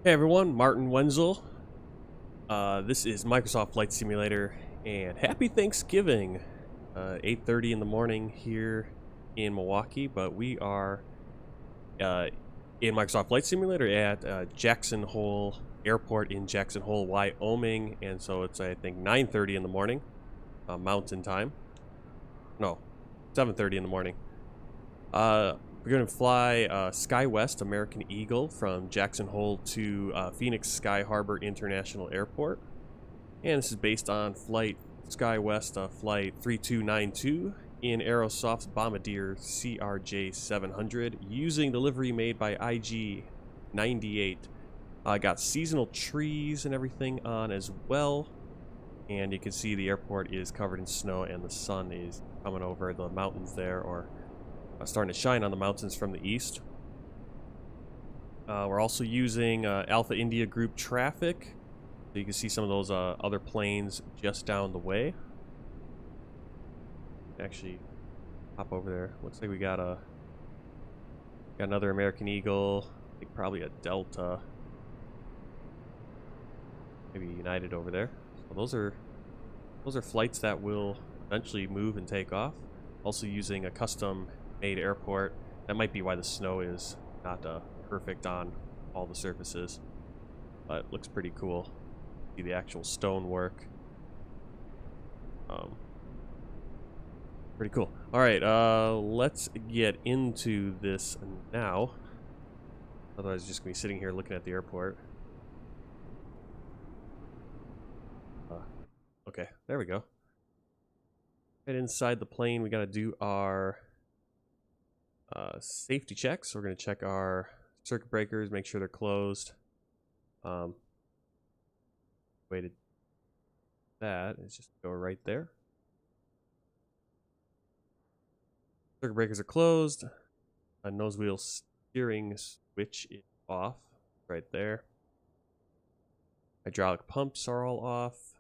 Hey everyone, Martin Wenzel. This is Microsoft Flight Simulator, and happy Thanksgiving! 8:30 in the morning here in Milwaukee, but we are in Microsoft Flight Simulator at Jackson Hole Airport in Jackson Hole, Wyoming, and so it's I think 9:30 in the morning, Mountain Time. No, 7:30 in the morning. We're going to fly SkyWest American Eagle from Jackson Hole to Phoenix SkyHarbor International Airport. And this is based on flight SkyWest flight 3292 in Aerosoft's Bombardier CRJ-700 using the livery made by IG-98. Got seasonal trees and everything on as well. And you can see the airport is covered in snow and the sun is coming over the mountains there, or starting to shine on the mountains from the east. We're also using Alpha India Group traffic, so you can see some of those other planes just down the way. Actually, hop over there. Looks like we got another American Eagle. I think probably a Delta, maybe United over there. So those are flights that will eventually move and take off. Also using a custom made airport. That might be why the snow is not perfect on all the surfaces, but it looks pretty cool. See the actual stonework. Pretty cool. All right, let's get into this now. Otherwise, I'm just gonna be sitting here looking at the airport. Okay, there we go. Right inside the plane, we gotta do our safety checks. We're going to check our circuit breakers, make sure they're closed. Way to that is just go right there. Circuit breakers are closed. A nose wheel steering switch is off right there. Hydraulic pumps are all off.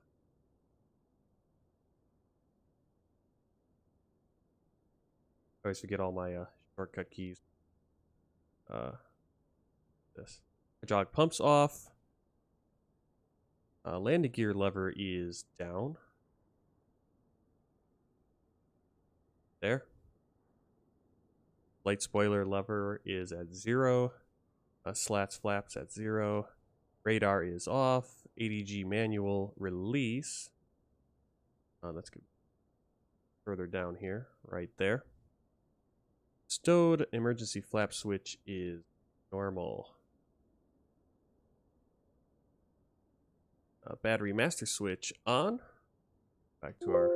I always forget all my shortcut keys. This hydraulic pumps off. Landing gear lever is down. There. Light spoiler lever is at 0. Slats flaps at 0. Radar is off. ADG manual release. That's good. Further down here, right there. Stowed emergency flap switch is normal. Battery master switch on. Back to our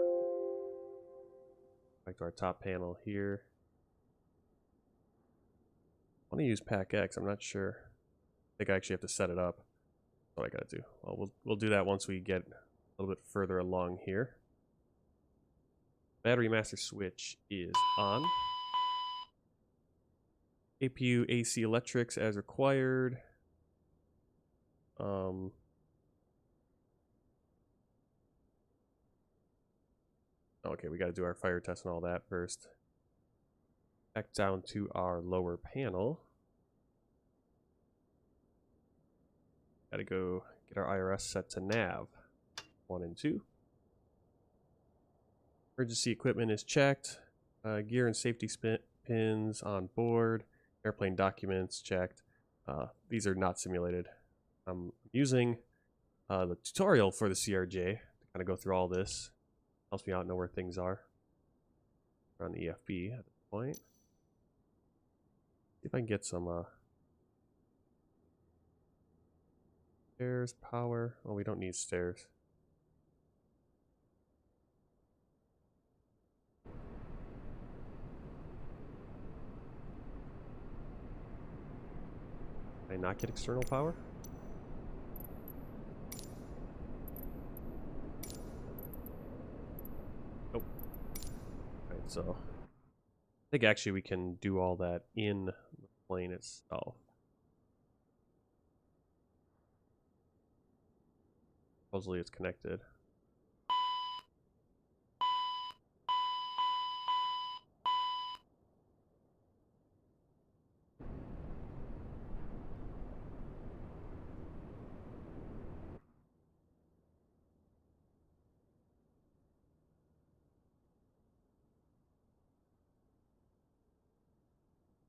top panel here. I want to use Pack X. I'm not sure. I think I actually have to set it up. That's what I gotta do. Well, we'll do that once we get a little bit further along here. Battery master switch is on. APU AC electrics as required. Okay, we got to do our fire test and all that first. Back down to our lower panel. Got to go get our IRS set to nav 1 and 2. Emergency equipment is checked. Gear and safety pins on board. Airplane documents checked. These are not simulated. I'm using the tutorial for the CRJ to kind of go through all this. Helps me out know where things are. We're on the EFB at this point. See if I can get some stairs, power. Oh, we don't need stairs. Did I not get external power? Nope. Alright, so I think actually we can do all that in the plane itself. Supposedly it's connected.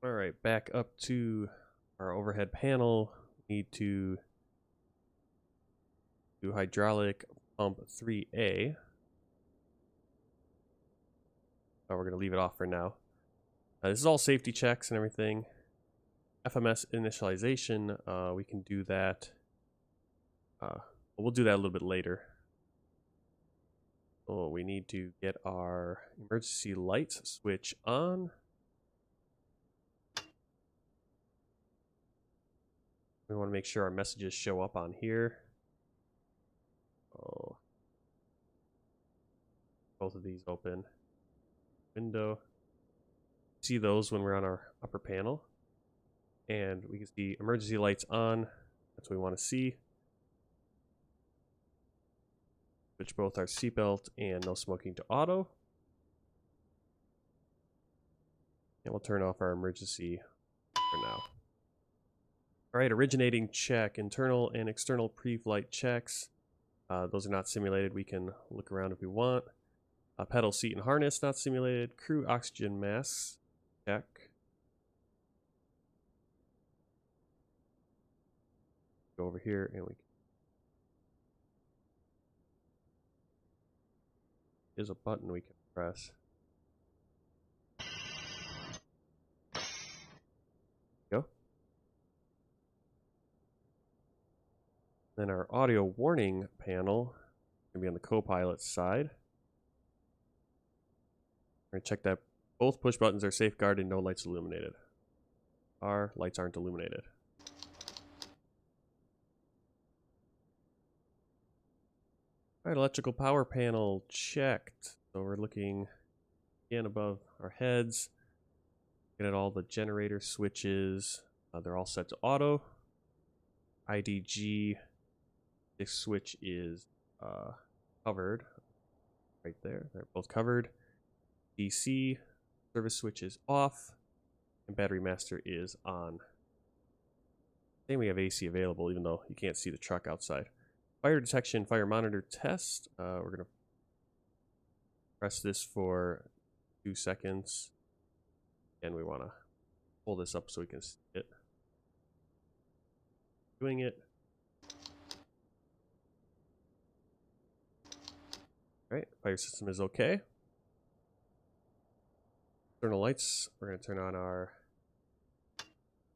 All right, back up to our overhead panel. Need to do hydraulic pump 3A. Oh, we're going to leave it off for now. This is all safety checks and everything. FMS initialization, we can do that. We'll do that a little bit later. Oh, we need to get our emergency lights switch on. We want to make sure our messages show up on here. Oh, both of these open. Window. See those when we're on our upper panel. And we can see emergency lights on. That's what we want to see. Switch both our seatbelt and no smoking to auto. And we'll turn off our emergency for now. All right, originating check, internal and external pre-flight checks. Those are not simulated. We can look around if we want. Pedal, seat, and harness not simulated. Crew oxygen masks check. Go over here and we can. There's a button we can press. Go. Then our audio warning panel can be on the co-pilot side. We're going to check that both push buttons are safeguarded and no lights illuminated. Our lights aren't illuminated. All right, electrical power panel checked. So we're looking again above our heads. Looking at all the generator switches. They're all set to auto. IDG, this switch is covered right there. They're both covered. DC, service switch is off. And battery master is on. Then we have AC available even though you can't see the truck outside. Fire detection, fire monitor test. We're going to press this for 2 seconds. And we want to pull this up so we can see it. Doing it. All right, fire system is okay. External lights, we're going to turn on our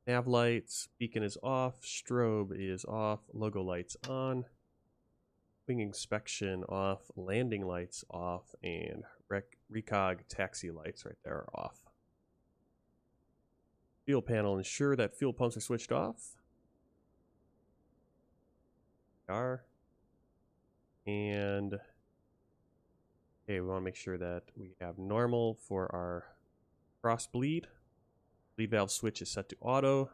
nav lights. Beacon is off. Strobe is off. Logo lights on. Wing inspection off. Landing lights off. And recog taxi lights right there are off. Fuel panel, ensure that fuel pumps are switched off. And okay, we want to make sure that we have normal for our cross bleed. Bleed valve switch is set to auto.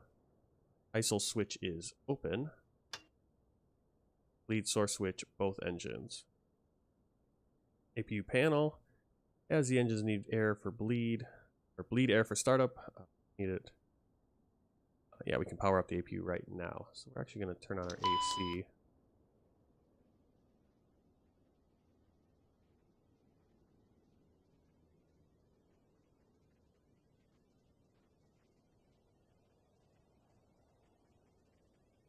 ISIL switch is open. Bleed source switch, both engines. APU panel, as the engines need air for bleed, or bleed air for startup, need it. Yeah, we can power up the APU right now. So we're actually going to turn on our AC.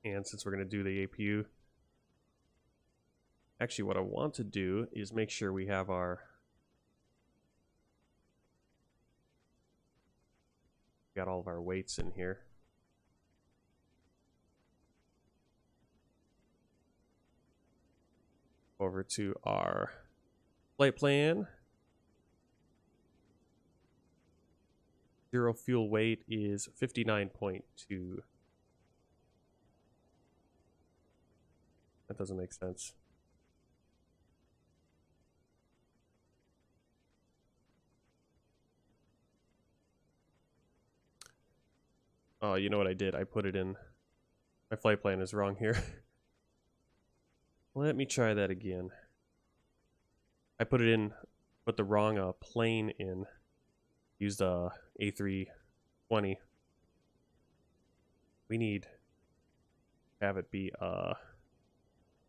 And since we're going to do the APU, actually what I want to do is make sure we have our got all of our weights in here. Over to our flight plan. Zero fuel weight is 59.2. That doesn't make sense. Oh, you know what I did? I put it in. My flight plan is wrong here. Let me try that again. I put it in, put the wrong plane in. Used a A320. We need to have it be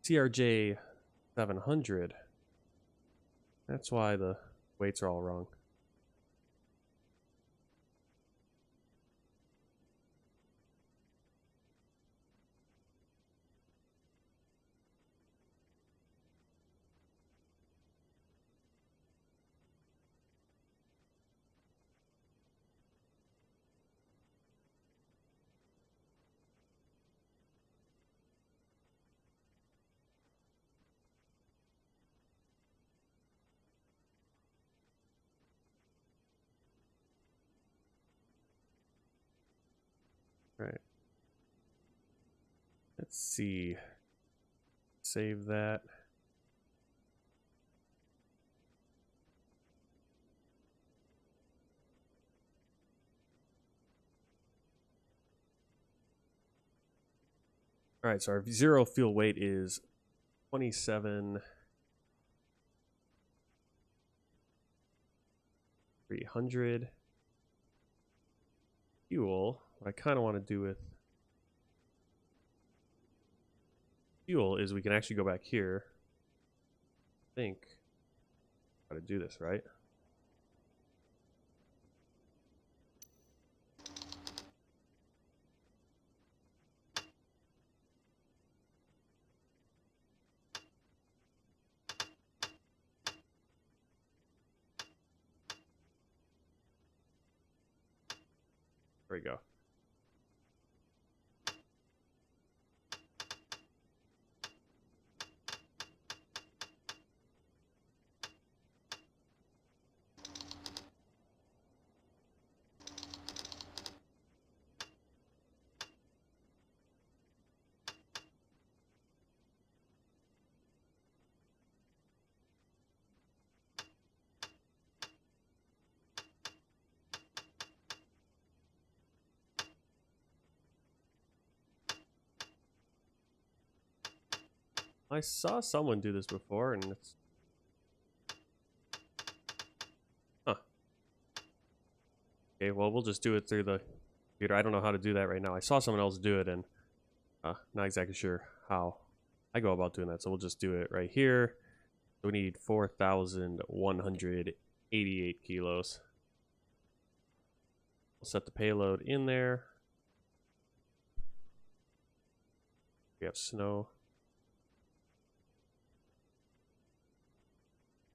CRJ-700. That's why the weights are all wrong. Right. Let's see. Save that. All right, so our zero fuel weight is 27,300. Fuel, what I kind of want to do with fuel is we can actually go back here. I think how to do this, right? There we go. I saw someone do this before, and it's... Huh. Okay, well, we'll just do it through the computer. I don't know how to do that right now. I saw someone else do it, and not exactly sure how I go about doing that. So we'll just do it right here. So we need 4,188 kilos. We'll set the payload in there. We have snow.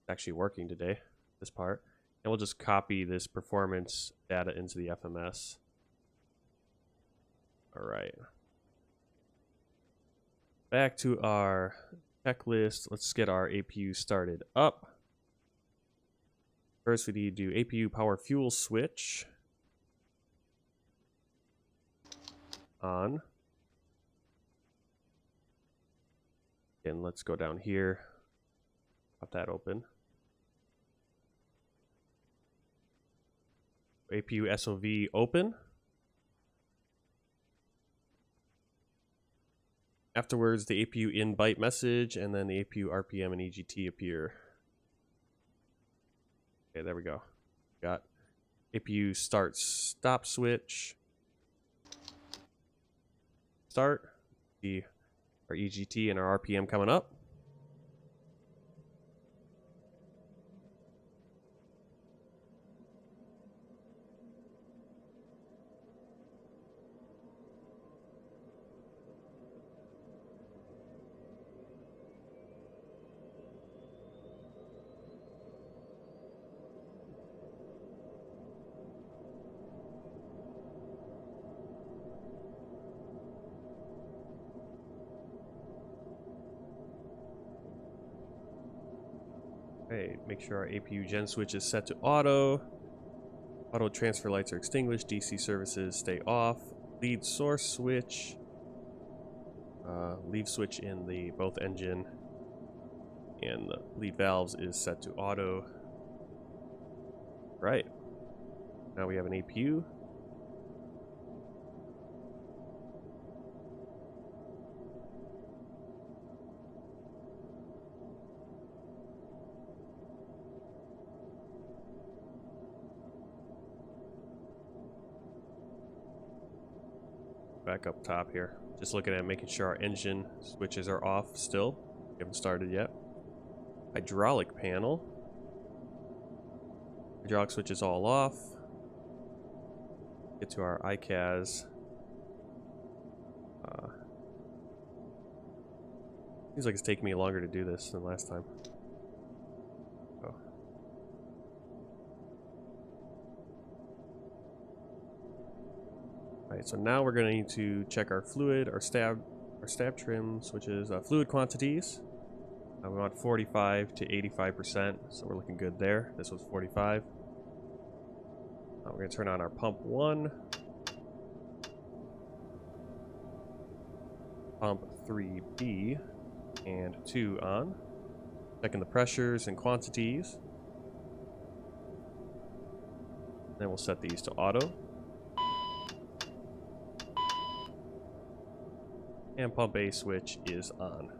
Actually working today, this part, and we'll just copy this performance data into the FMS. All right, back to our checklist. Let's get our APU started up. First, we need to do APU power fuel switch on, and let's go down here, pop that open. APU SOV open. Afterwards, the APU in byte message, and then the APU RPM and EGT appear. Okay, there we go. Got APU start stop switch. Start. See our EGT and our RPM coming up. Okay, make sure our APU gen switch is set to auto. Auto transfer lights are extinguished. DC services stay off. Lead source switch. Leave switch in the both engine and the lead valves is set to auto. Right. Now we have an APU. Back up top here. Just looking at making sure our engine switches are off still. We haven't started yet. Hydraulic panel. Hydraulic switch is all off. Get to our ICAS. Seems like it's taking me longer to do this than last time. Oh. Alright, so now we're going to need to check our fluid, our stab trims, which is fluid quantities. We want 45 to 85%, so we're looking good there. This was 45. We're going to turn on our pump 1. pump 3B and 2 on. Checking the pressures and quantities. Then we'll set these to auto. And pump A switch is on.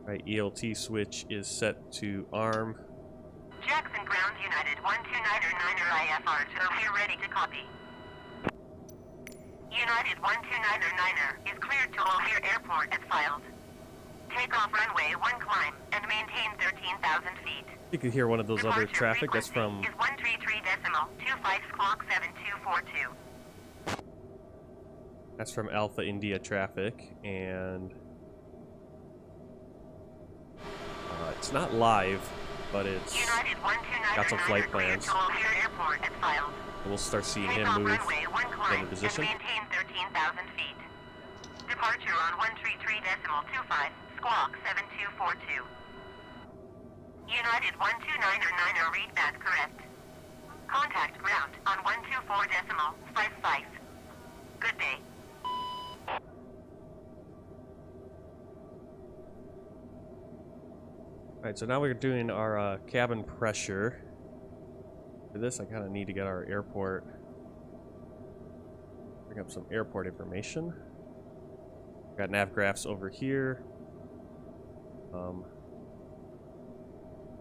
Right, ELT switch is set to arm. Jackson ground United 129er IFR to here ready to copy. United 129er is cleared to O'Hare Airport as filed. Takeoff runway 1 climb and maintain 13,000 feet. You can hear one of those Departure other traffic. That's from. Is 133.25 squawk 7242. That's from Alpha India traffic, and it's not live, but it's United 129er got some flight plans. to O'Hare Airport as filed. And we'll start seeing him Takeoff move runway 1 climb into position. and maintain 13,000 feet. Departure on 133.25 squawk 7242. United 129er read back correct. Contact ground on 124.55. Good day. Alright, so now we're doing our cabin pressure. For this, I kind of need to get our airport. Bring up some airport information. Got nav graphs over here.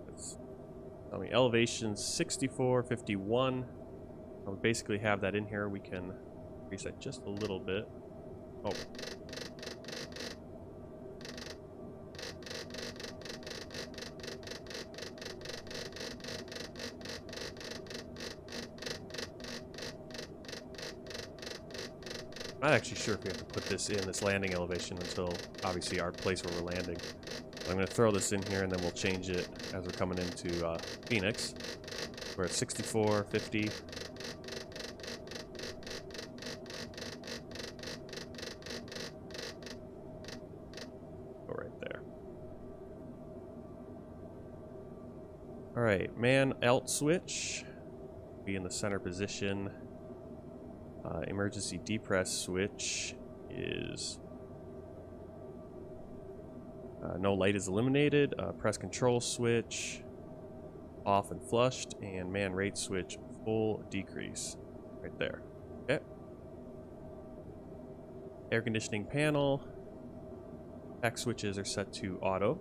Let's tell me elevation 6451. We basically have that in here. We can increase that just a little bit. Oh. I'm not actually sure if we have to put this in this landing elevation until obviously our place where we're landing. But I'm going to throw this in here and then we'll change it as we're coming into Phoenix. We're at 6450. Go right there. Alright, man alt switch. Be in the center position. Emergency depress switch is no light is eliminated. Press control switch off and flushed, and man rate switch full decrease right there. Okay. Air conditioning panel. Pack switches are set to auto.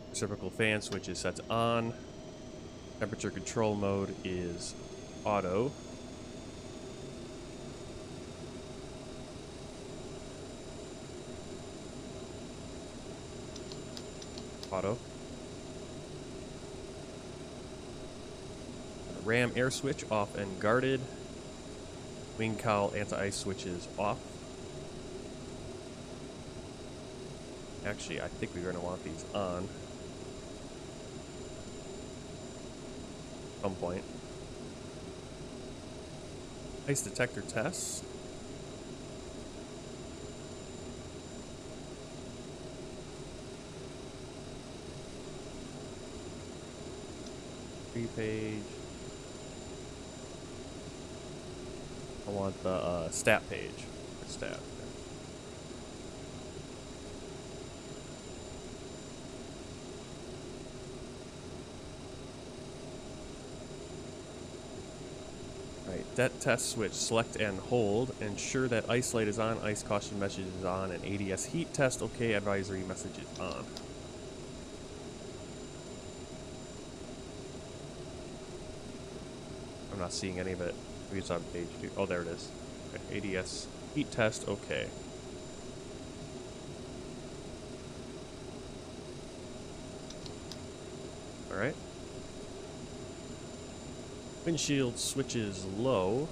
Reciprocal fan switch is set to on. Temperature control mode is auto. Auto. Ram air switch off and guarded. Wing cowl anti-ice switch is off. Actually, I think we're going to want these on. Some point. Ice detector tests. Page. I want the stat page. Stat. Det test switch, select and hold. Ensure that ice light is on, ice caution message is on, and ADS heat test okay, advisory message is on. I'm not seeing any of it. Maybe it's on page 2. Oh, there it is. Okay, ADS heat test okay. Alright. Windshield switches low.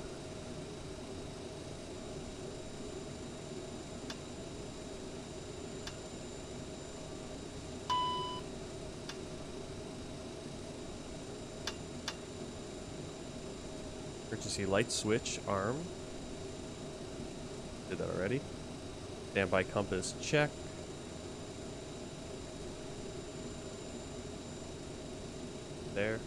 Emergency light switch arm. Did that already. Standby compass check. there.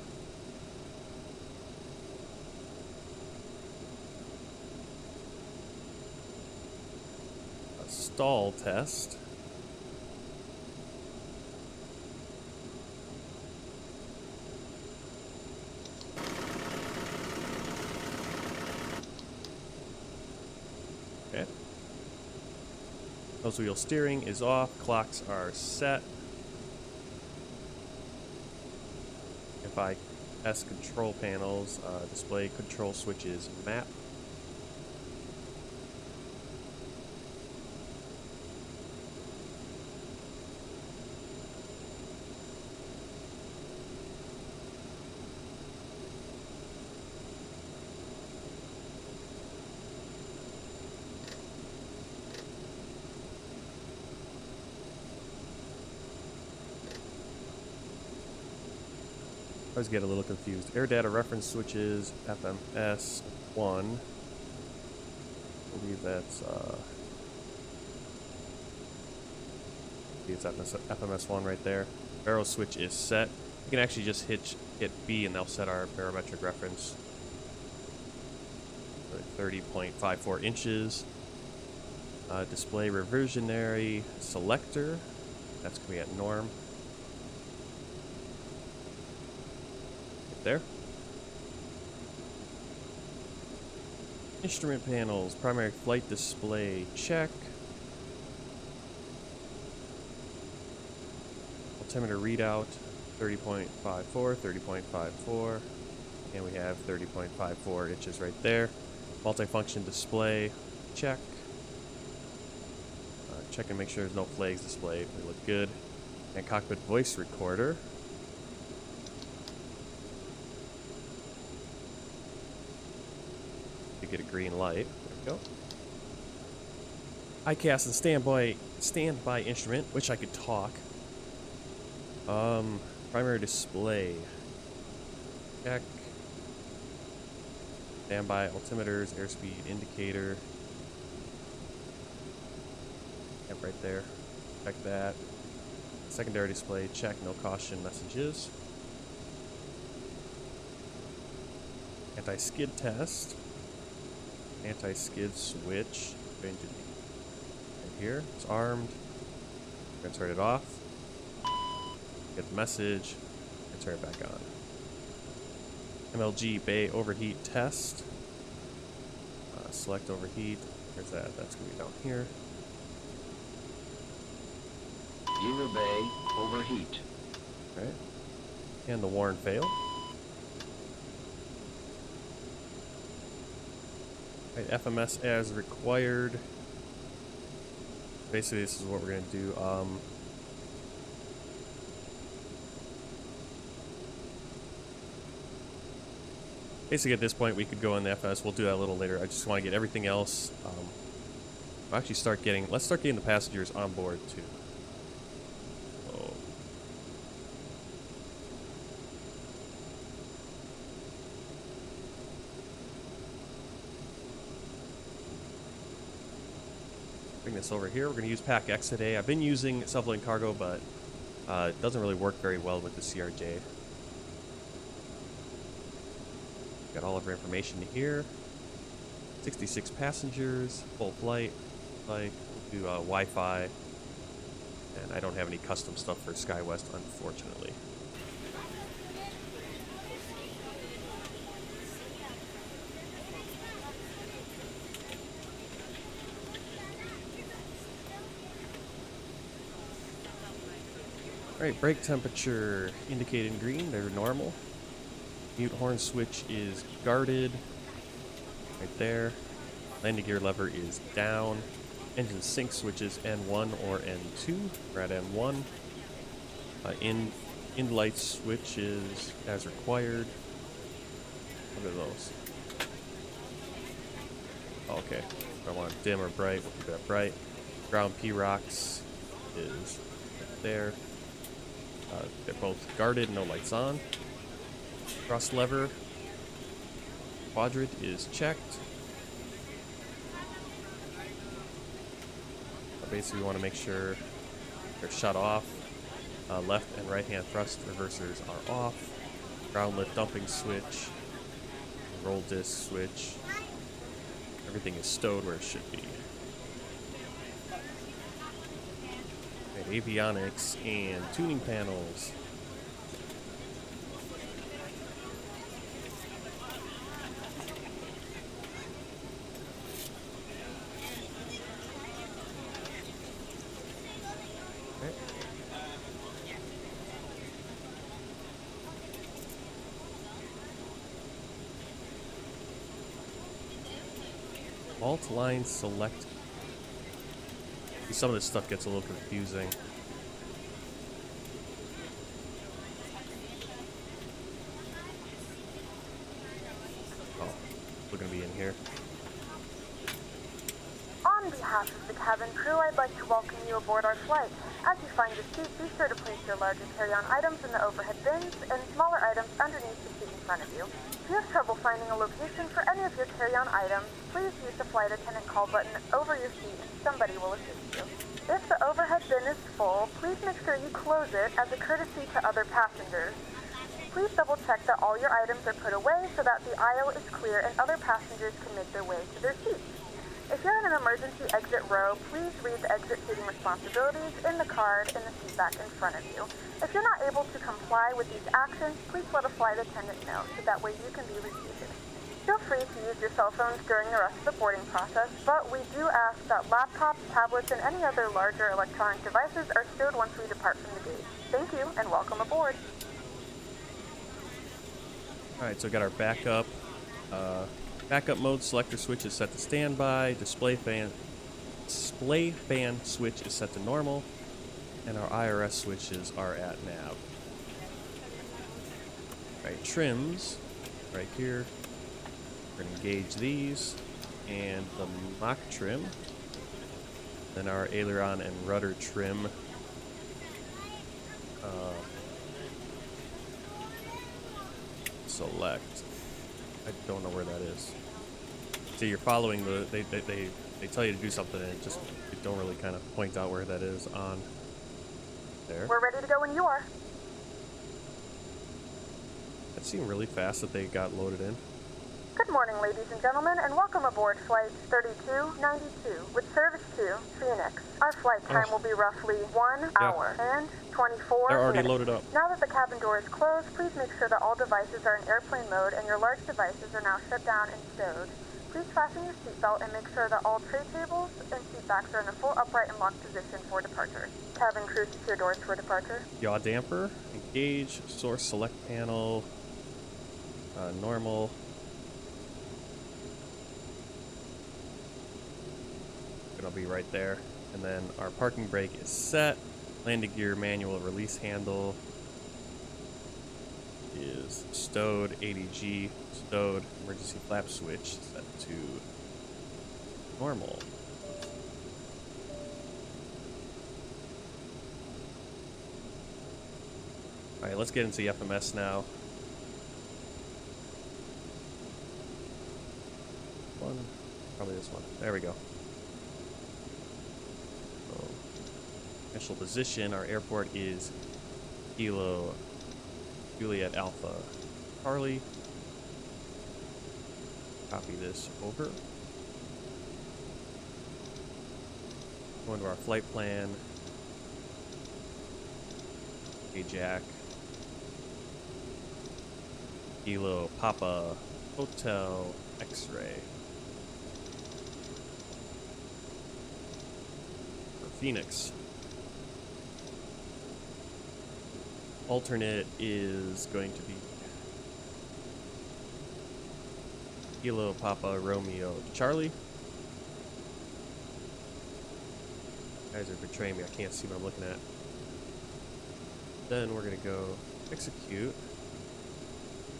A stall test. Okay. Nose wheel steering is off. Clocks are set. FIS control panels, display control switches map. I always get a little confused. Air data reference switches, FMS 1. I believe that's it's FMS 1 right there. Baro switch is set. You can actually just hit B and they'll set our barometric reference. 30.54 inches. Display reversionary selector. That's going to be at norm. There. Instrument panels, primary flight display, check. Altimeter readout, 30.54, 30.54, and we have 30.54 inches right there. Multifunction display, check. Check and make sure there's no flags displayed. They look good. And cockpit voice recorder. Get a green light. There we go. ICAS and standby instrument, which I could talk. Primary display. Check. Standby altimeters, airspeed indicator. Yep, right there. Check that. Secondary display, check, no caution messages. Anti-skid test. Anti-skid switch. Right here. It's armed. We're gonna turn it off. Get the message. And turn it back on. MLG bay overheat test. Select overheat. Where's that? That's gonna be down here. Zero bay overheat. Right. And the warn fail. Right, FMS as required. Basically, this is what we're going to do. Basically, at this point, we could go in the FS. We'll do that a little later. I just want to get everything else. We'll actually let's start getting the passengers on board, too. Bring this over here. We're going to use Pack X today. I've been using self-loading cargo, but it doesn't really work very well with the CRJ. Got all of our information here. 66 passengers, full flight. We'll do Wi-Fi. And I don't have any custom stuff for SkyWest, unfortunately. Alright, brake temperature indicated in green, they're normal. Mute horn switch is guarded. Right there. Landing gear lever is down. Engine sync switch is N1 or N2. We're at N1. In light switch is as required. What are those? Oh, okay. If I want dim or bright, we'll keep it at bright. Ground P rocks is right there. They're both guarded, no lights on. Thrust lever. Quadrant is checked. Basically, we want to make sure they're shut off. Left and right hand thrust reversers are off. ground lift dumping switch, roll disc switch. Everything is stowed where it should be. Right, avionics and tuning panels. Okay. Alt line select. Some of this stuff gets a little confusing. Oh, we're gonna be in here. On behalf of the cabin crew, I'd like to welcome you aboard our flight. As you find your seat, be sure to place your larger carry-on items in the overhead bins and smaller items underneath the seat in front of you. If you have trouble finding a location for any of your carry-on items, please use the flight attendant call button over your seat and somebody will assist you. If the overhead bin is full, please make sure you close it as a courtesy to other passengers. Please double check that all your items are put away so that the aisle is clear and other passengers can make their way to their seats. If you're in an emergency exit row, please read the exit seating responsibilities in the card in the seat back in front of you. If you're not able to comply with these actions, please let a flight attendant know so that way you can be reseated. Feel free to use your cell phones during the rest of the boarding process, but we do ask that laptops, tablets, and any other larger electronic devices are stowed once we depart from the gate. Thank you, and welcome aboard. Alright, so we got our backup. Backup mode selector switch is set to standby. Display fan switch is set to normal. And our IRS switches are at nav. Alright, trims right here. We're going to engage these and the mock trim. Then our aileron and rudder trim. Select. I don't know where that is. So you're following the they tell you to do something and they don't really kind of point out where that is on there. We're ready to go when you are. That seemed really fast that they got loaded in. Good morning, ladies and gentlemen, and welcome aboard Flight 3292 with service to Phoenix. Our flight time will be roughly 1 hour and 24 They're already minutes. loaded up. Now that the cabin door is closed, please make sure that all devices are in airplane mode and your large devices are now shut down and stowed. Please fasten your seatbelt and make sure that all tray tables and seat backs are in a full upright and locked position for departure. Cabin crew, secure doors for departure. Yaw damper, engage, source select panel, normal. It'll be right there. And then our parking brake is set. Landing gear manual release handle is stowed. ADG stowed. Emergency flap switch set to normal. Alright, let's get into the FMS now. Probably this one. There we go. So, initial position, our airport is Kilo Juliet Alpha Charlie. Copy this over. Go into our flight plan. Jack. Kilo Papa Hotel X-ray. For Phoenix. Alternate is going to be Kilo Papa Romeo Charlie. Guys are betraying me. I can't see what I'm looking at. Then we're going to go execute.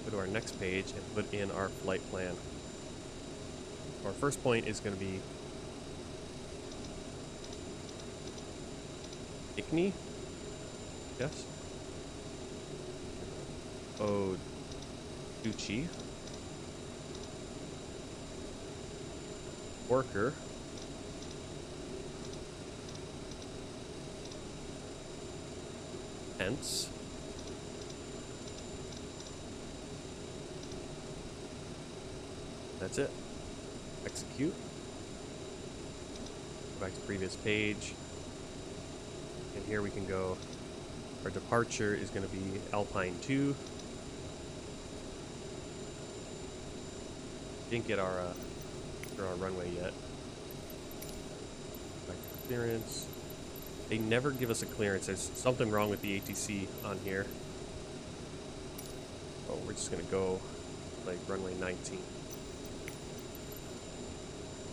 Go to our next page and put in our flight plan. Our first point is going to be Ickney. Yes. Ducci. Worker. Hence. That's it. Execute. Go back to previous page. And here we can go. Our departure is going to be Alpine 2. Didn't get our runway yet. Back to clearance. They never give us a clearance. There's something wrong with the ATC on here. Oh, we're just going to go like runway 19.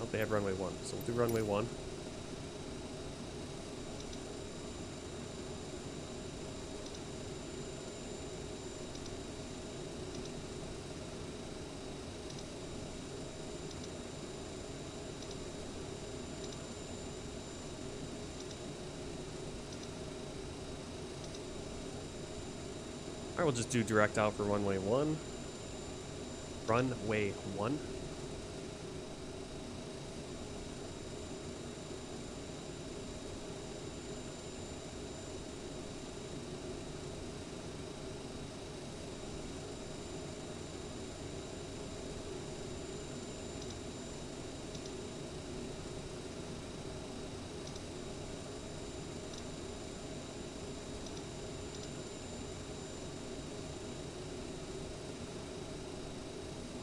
Oh, they had runway 1, so we'll do runway 1. Alright, we'll just do direct out for runway 1. Runway 1.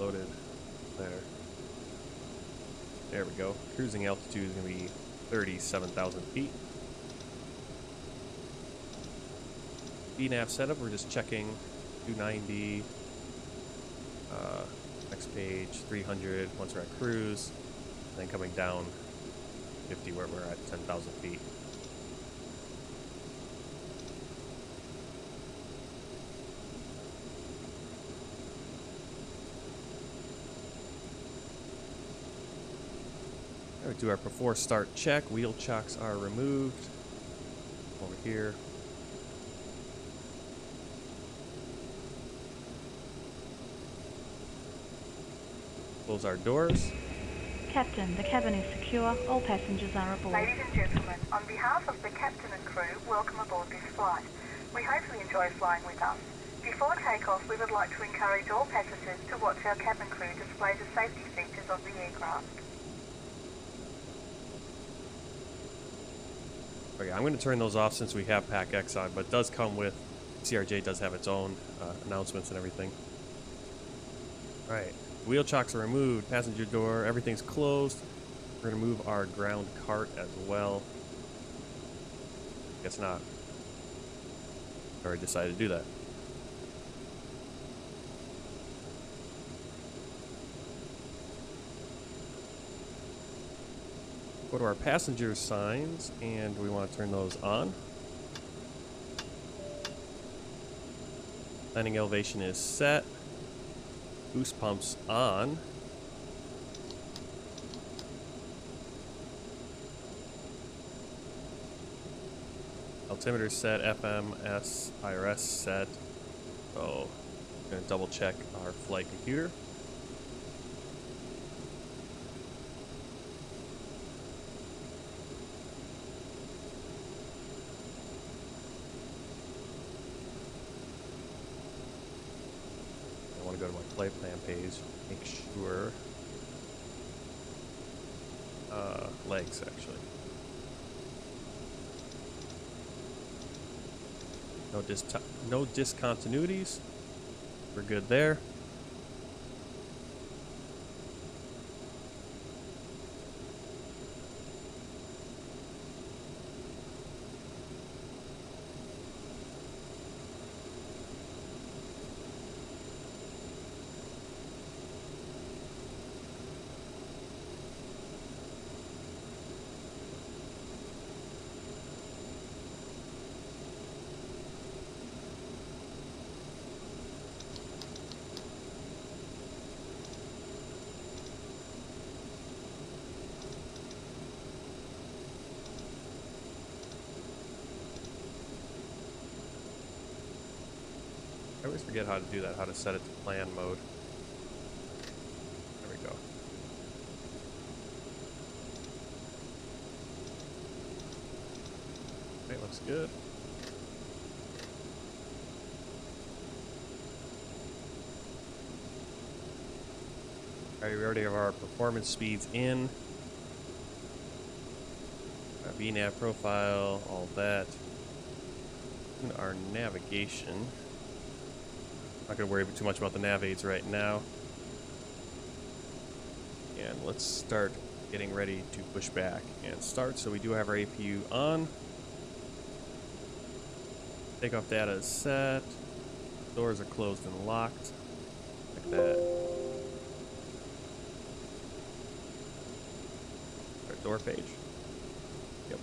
Loaded. There we go. Cruising altitude is going to be 37,000 feet. VNAV setup, we're just checking 290. Next page, 300 once we're at cruise. Then coming down 50 where we're at 10,000 feet. We do our before start check. Wheel chocks are removed. Over here. Close our doors. Captain, the cabin is secure. All passengers are aboard. Ladies and gentlemen, on behalf of the captain and crew, welcome aboard this flight. We hope you enjoy flying with us. Before takeoff, we would like to encourage all passengers to watch our cabin crew display the safety features of the aircraft. Okay, I'm going to turn those off since we have Pack X on, but it does come with, CRJ does have its own announcements and everything. Alright, wheel chocks are removed, passenger door, everything's closed. We're going to move our ground cart as well. Guess not. Already decided to do that. Go to our passenger signs, and we want to turn those on. Landing elevation is set. Boost pumps on. Altimeter set, FMS, IRS set. So, I'm going to double check our flight computer. Go to my flight plan page, make sure legs actually. No discontinuities. We're good there. I always forget how to do that, how to set it to plan mode. There we go. Okay, looks good. Alright, we already have our performance speeds in. Our VNAV profile, all that. And our navigation. Not gonna worry too much about the nav aids right now. And let's start getting ready to push back and start. So we do have our APU on. Takeoff data is set. Doors are closed and locked. Like that. Our door page. Yep.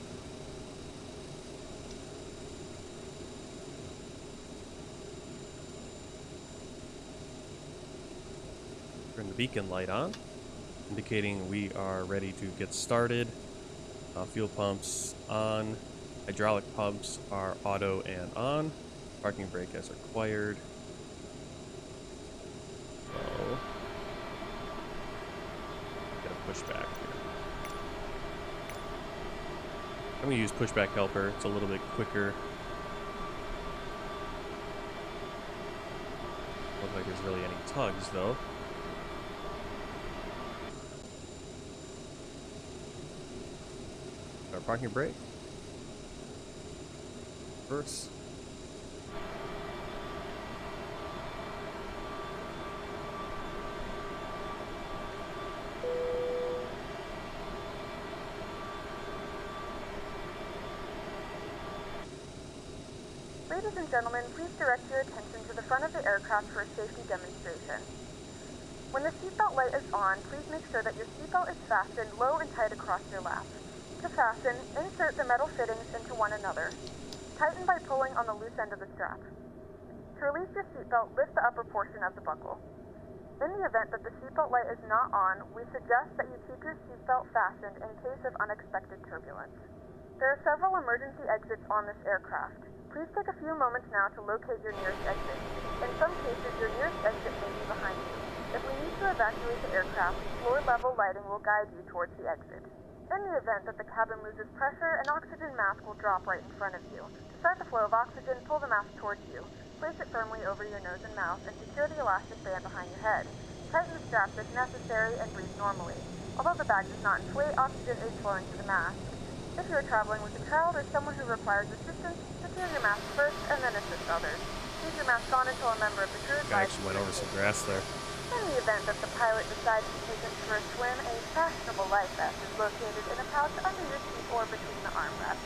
Turn the beacon light on, indicating we are ready to get started. Fuel pumps on. Hydraulic pumps are auto and on. Parking brake as required. So, gotta push back here. I'm gonna use pushback helper. It's a little bit quicker. Looks like there's really any tugs though. Our parking brake. Reverse. Ladies and gentlemen, please direct your attention to the front of the aircraft for a safety demonstration. When the seatbelt light is on, please make sure that your seatbelt is fastened low and tight across your lap. To fasten, insert the metal fittings into one another. Tighten by pulling on the loose end of the strap. To release your seatbelt, lift the upper portion of the buckle. In the event that the seatbelt light is not on, we suggest that you keep your seatbelt fastened in case of unexpected turbulence. There are several emergency exits on this aircraft. Please take a few moments now to locate your nearest exit. In some cases, your nearest exit may be behind you. If we need to evacuate the aircraft, floor-level lighting will guide you towards the exit. In the event that the cabin loses pressure, an oxygen mask will drop right in front of you. To start the flow of oxygen, pull the mask towards you. Place it firmly over your nose and mouth and secure the elastic band behind your head. Tighten the straps if necessary and breathe normally. Although the bag does not inflate, oxygen is flowing to the mask. If you are traveling with a child or someone who requires assistance, secure your mask first and then assist others. Leave your mask on until a member of the crew I actually went over some grass there. In the event that the pilot decides to take us for a swim, a fashionable life vest is located in a pouch under your seat or between the armrests.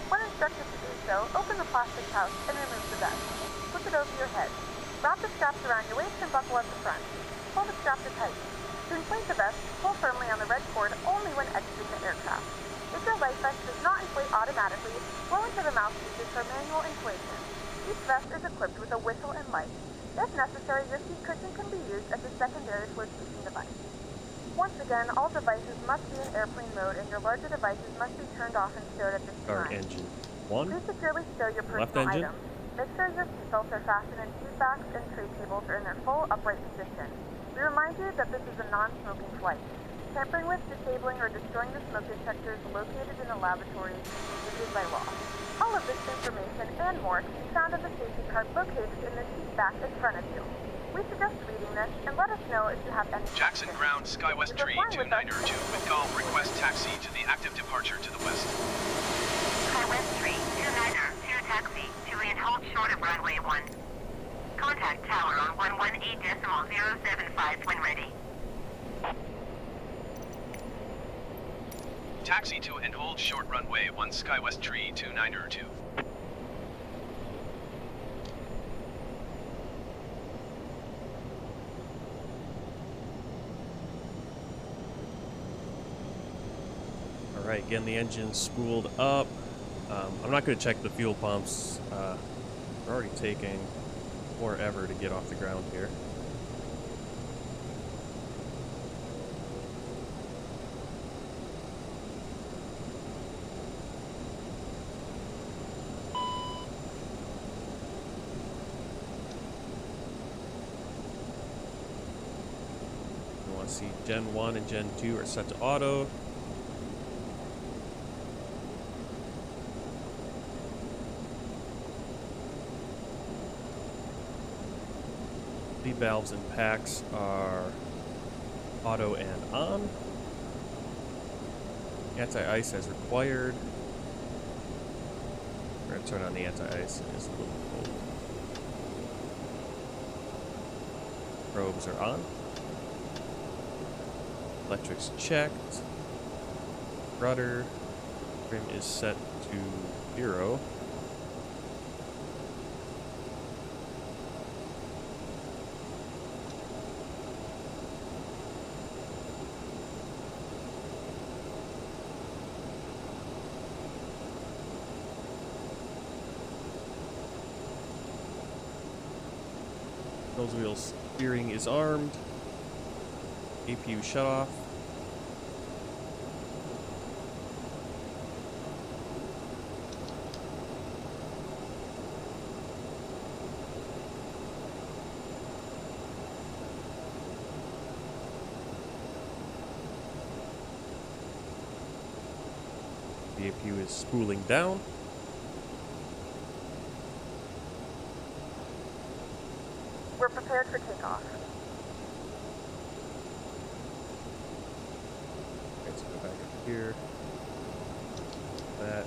When instructed to do so, open the plastic pouch and remove the vest. Flip it over your head. Wrap the straps around your waist and buckle at the front. Pull the strap to tighten. To inflate the vest, pull firmly on the red cord only when exiting the aircraft. If your life vest does not inflate automatically, blow into the mouthpieces for manual inflation. Each vest is equipped with a whistle and light. If necessary, your seat cushion can be used as a secondary flotation device. Once again, all devices must be in airplane mode and your larger devices must be turned off and stowed at this Start time. engine 1. Please securely stow your Left personal engine. items. Make sure your seatbelts are fastened and seat backs and tray tables are in their full upright position. We remind you that this is a non-smoking flight. Tampering with, disabling, or destroying the smoke detectors located in the laboratory is prohibited by law. All of this information and more can be found in the safety card located in the seat back in front of you. We suggest reading this and let us know if you have any Jackson questions. Ground, SkyWest If you're Tree flying with us 292 with Golf, request taxi to the active departure to the west. SkyWest 3, 290, to taxi to and hold short of runway 1. Contact tower on 118.075 when ready. Taxi to and hold short runway 1 SkyWest Tree 292. Alright, getting the engine spooled up. I'm not going to check the fuel pumps. We're already taking forever to get off the ground here. You want to see Gen 1 and Gen 2 are set to auto. Valves and packs are auto and on. Anti-ice as required. We're going to turn on the anti-ice. It is a little cold. Probes are on. Electrics checked. Rudder. Trim is set to 0. Nose wheel steering is armed. APU shut off. The APU is spooling down. We're prepared for takeoff. Let's go back up here. That.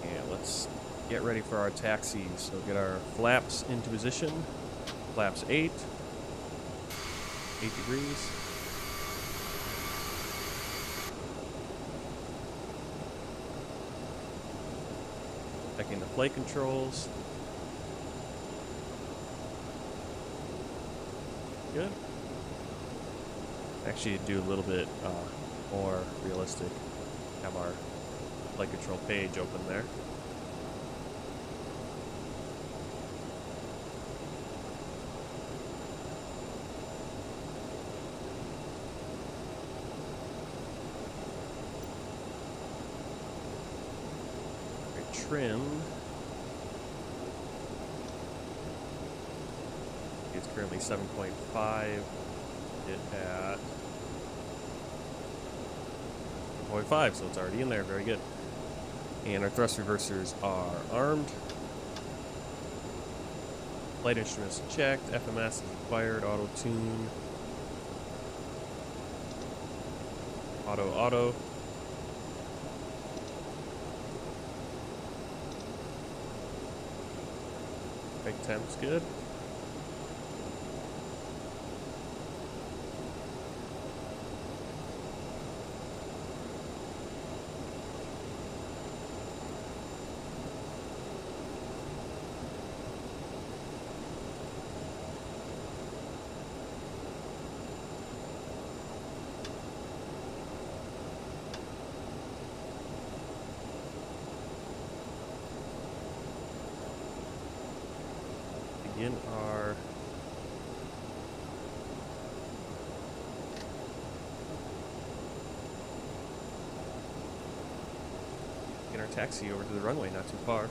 And let's get ready for our taxi. So get our flaps into position. Flaps 8. 8 degrees. Checking the flight controls. Good. Actually, do a little bit more realistic. Have our flight control page open there. Trim. It's currently 7.5. It at 7.5, so it's already in there. Very good. And our thrust reversers are armed. Flight instruments checked. FMS is required. Auto tune. Auto. Brake temp's good. Begin our taxi over to the runway, not too far.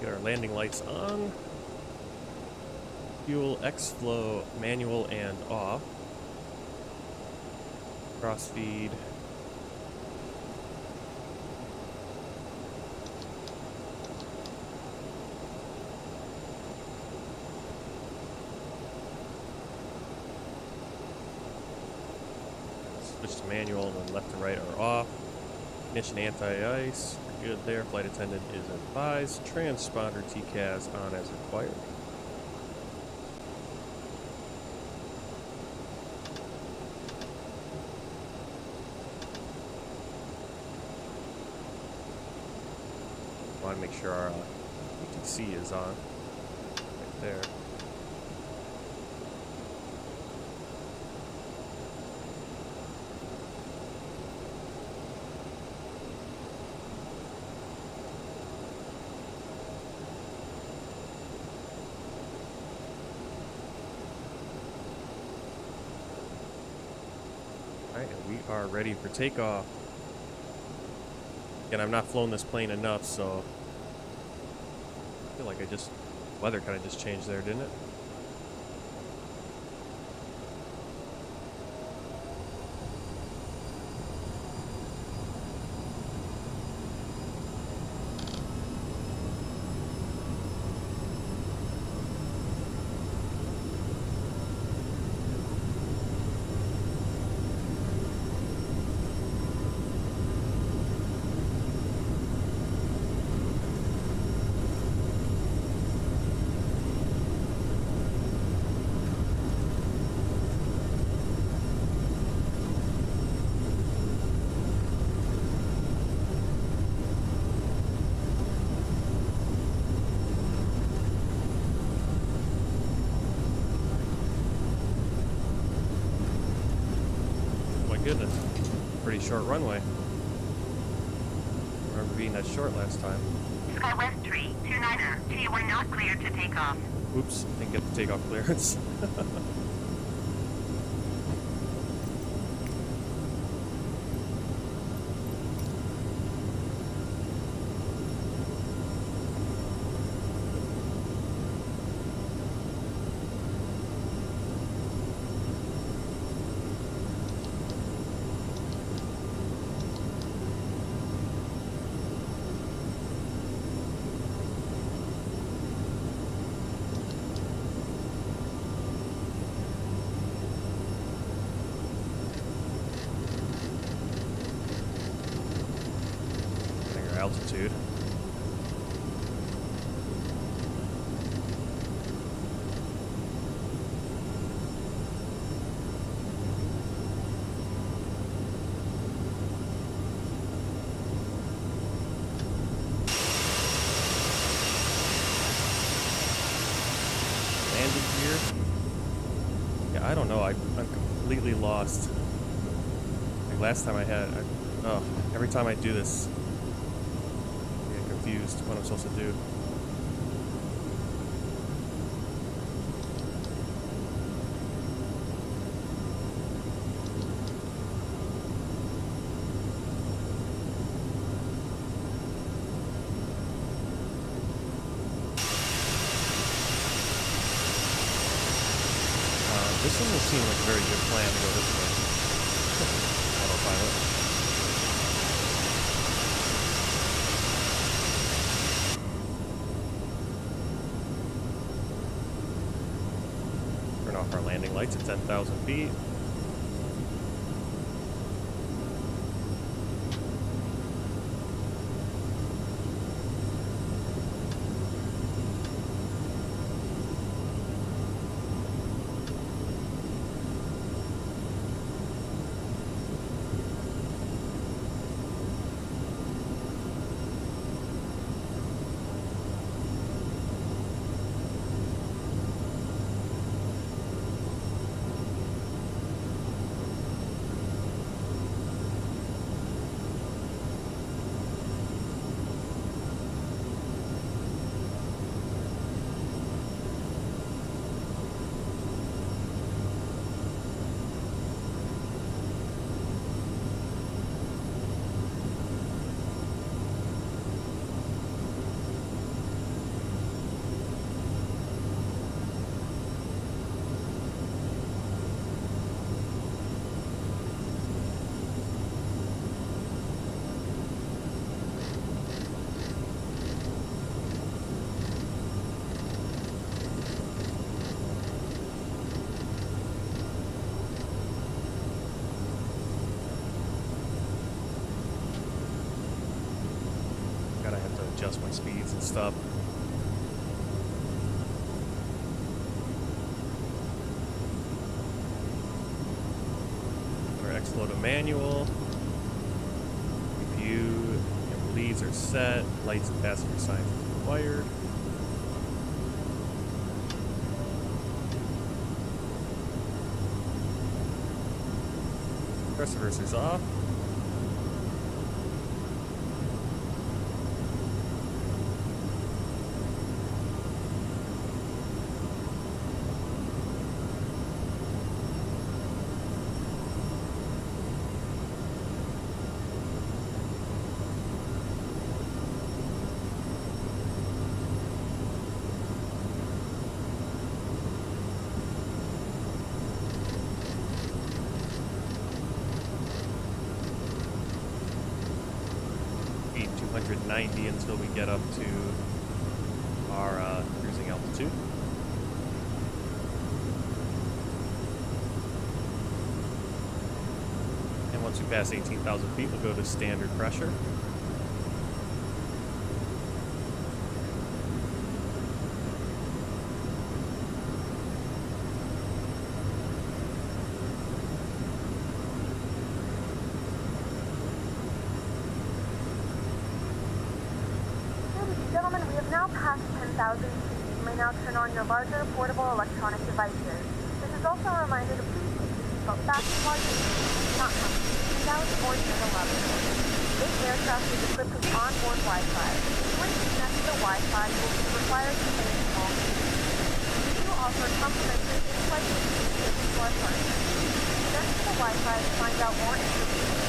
Get our landing lights on. Fuel X-Flow manual and off. Crossfeed. Switch to manual and then left to right are off. Ignition anti-ice. good there. Flight attendant is advised. Transponder TCAS on as required. Want to make sure our ATC is on right there. Alright, and we are ready for takeoff. Again, I've not flown this plane enough, so I feel like weather kind of just changed there, didn't it? Goodness, pretty short runway. I remember being that short last time. SkyWest tree, 29er, you are not cleared to take off. Oops, didn't get the takeoff clearance. Altitude. Landed here. Yeah, I don't know. I'm completely lost. Like last time every time I do this, confused what I'm supposed to do. This doesn't seem like a very good plan to go this way. Autopilot. Off our landing lights at 10,000 feet. messed up. Our X-Load to manual. Review. Leads are set. Lights and passenger signs are required. Press reversers off. Speed 290 until we get up to our cruising altitude. And once we pass 18,000 feet, we'll go to standard pressure. Gentlemen, we have now passed 10,000 feet. You may now turn on your larger portable electronic devices. This is also a reminder to please keep your seatbelt fastened while you're do not come to seat out or turn the lever. This aircraft is equipped with onboard Wi-Fi. When you connect to the Wi-Fi, you will be required to pay a small fee. We do offer complimentary in-flight communication to our partners. Connect to the Wi-Fi to find out more information.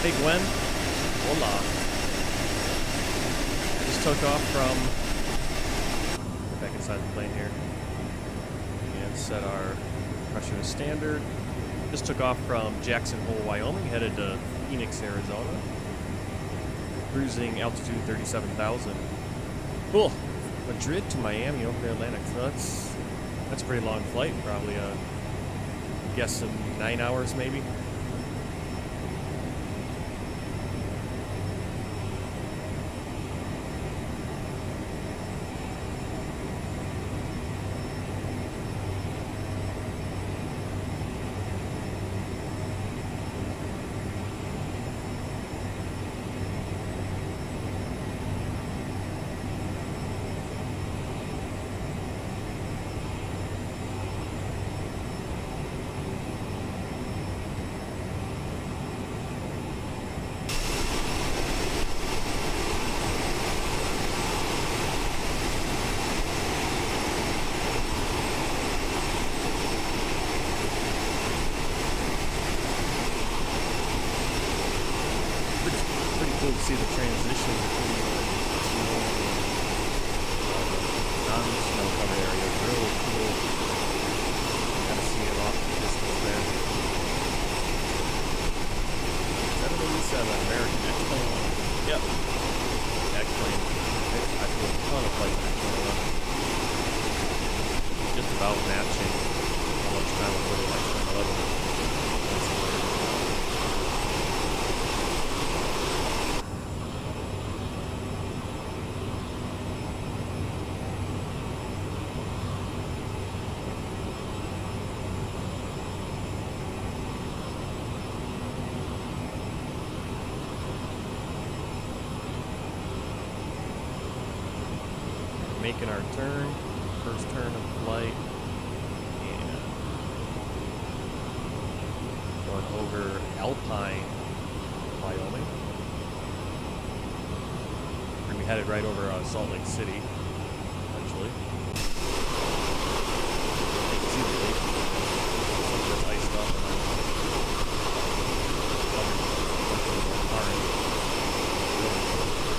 Hey Gwen, hola. I just took off from, get back inside the plane here, and set our pressure to standard. Just took off from Jackson Hole, Wyoming, headed to Phoenix, Arizona. Cruising altitude 37,000. Cool. Madrid to Miami over the Atlantic. So that's a pretty long flight, probably guessing 9 hours maybe. Cool to see the transition between snow and non-snow covered area. Really cool. Kind of see it off in the distance there. 787 American X-plane. Yep. X-plane. I flew a ton of flights in X-plane. Just about matching how much time I put in X-plane 11. Making our turn, first turn of flight, and going over Alpine, Wyoming. We're gonna be headed right over Salt Lake City, eventually. You can see the lake. Some of it's iced up, and then others are orange.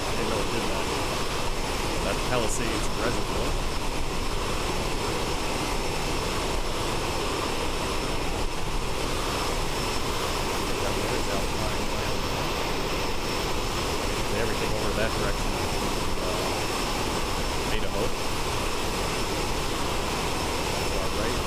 I didn't know it did that. at Palisades Reservoir. Down there is Alpine Land. And everything over that direction made a hope. To our right.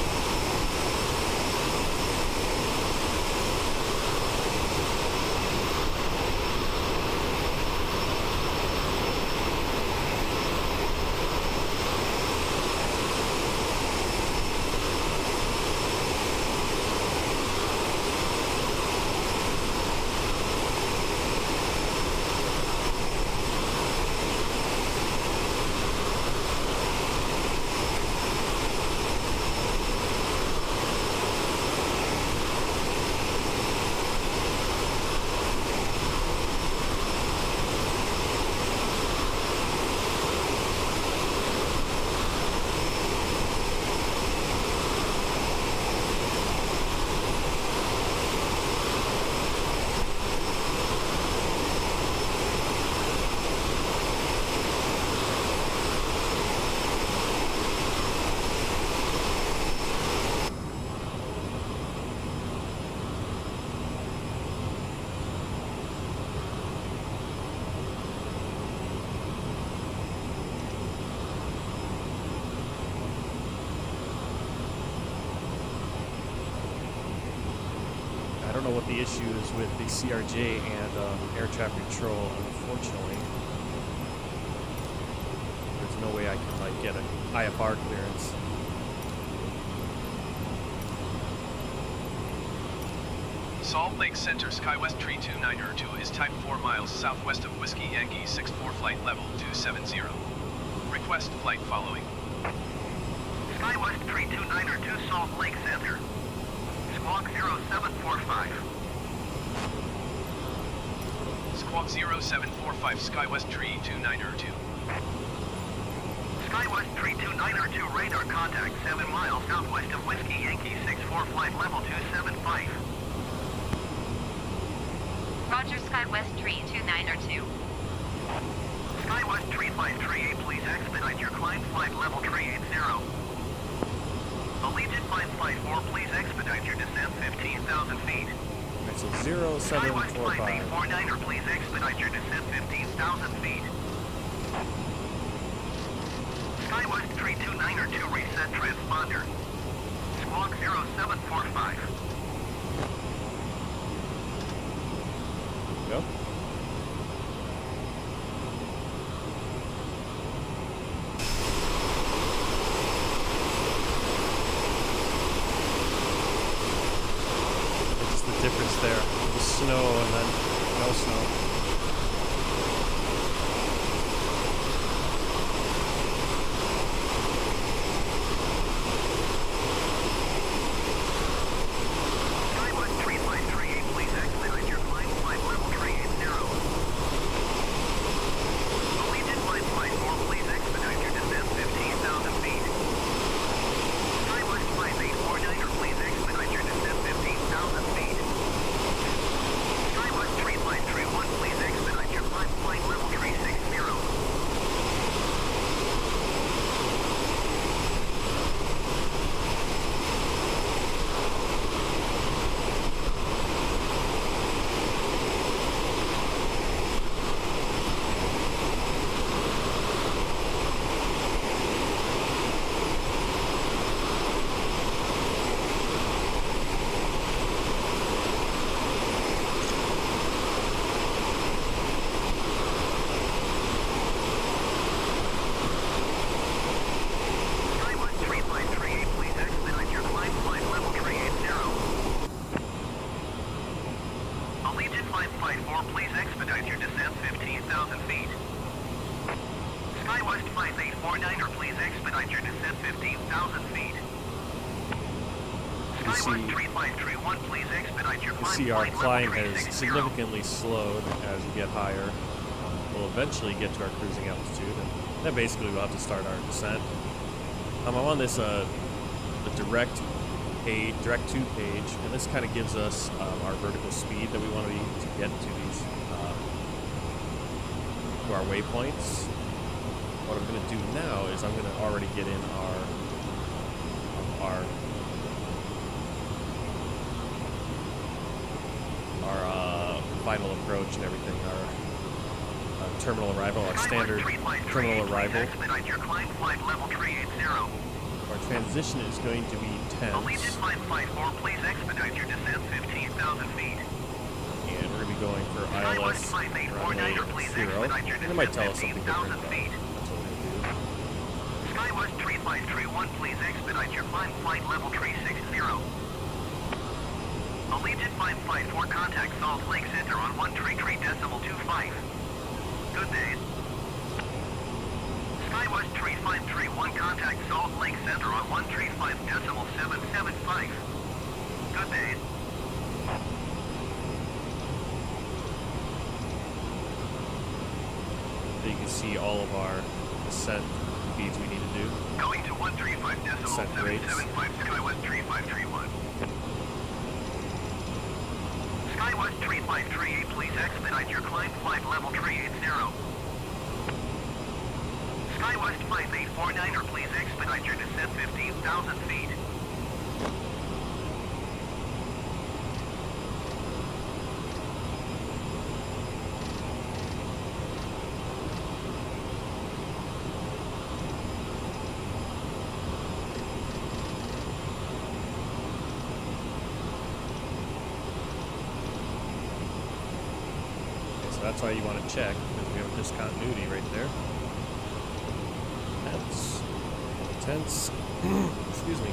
I don't know what the issue is with the CRJ and air traffic control, unfortunately. There's no way I can like get an IFR clearance. Salt Lake Center SkyWest Tree 292 is type 4 miles southwest of Whiskey Yankee 64 flight level 270. Request flight following. SkyWest Tree 292 Salt Lake Center. Squawk 0745. Squawk 0745 SkyWest Tree 292. SkyWest Tree 292 radar contact 7 miles southwest of Whiskey Yankee 64 flight level 275. Roger, SkyWest Tree 292. SkyWest Tree Flight 38, please expedite your climb flight level 380. Allegiant Flight 4, please expedite your descent 15,000 feet. Alright, so SkyWest Flight 0745. 849er, please expedite your descent 15,000 feet. SkyWest Tree 292 reset transponder. Squawk 0745. Go. What's the difference there? The snow and then no snow. SkyWest Tree Flight 38, please expedite your climb flight level 380. Allegiant Flight 4, please expedite your descent 15,000 feet. SkyWest Flight 849er, please expedite your descent 15,000 feet. SkyWest Tree Flight 31, please expedite your climb flight level 360. SkyWest Tree Flight 38, please expedite your climb flight level 380. Allegiant Flight 4, please expedite your descent 15,000 feet. SkyWest Flight 849er, please expedite your descent 15,000 feet. SkyWest Tree Flight 31, please expedite your You climb see our flight climb level has 360. significantly slowed as we get higher. We'll eventually get to our cruising altitude, and then basically we'll have to start our descent. I'm on this the direct to page, and this kind of gives us our vertical speed that we want to get to these to our waypoints. What what I'm going to do now is I'm going to already get in our final approach and everything, our terminal arrival, our standard terminal arrival. Expedite your climb flight level 380. Our transition is going to be tense. Allegiant Climb Flight 4, please expedite your descent 15,000 feet. And we're going to be going for ILS runway 0. And it might tell us something different, but that's what we're going to do. SkyWest 3531, please expedite your climb flight level 360. Allegiant Climb Flight 4, contact Salt Lake Center on 133.25. Good day. SkyWest 3531, contact Salt Lake Center on 135.775. Good day. So you can see all of our descent speeds we need to do. Going to 135.775, SkyWest 3531. SkyWest 3538, please expedite your climb flight level 380. SkyWest 5849er, please expedite your descent 15,000 feet. So that's why you want to check, because we have a discontinuity right there. Tense. Excuse me.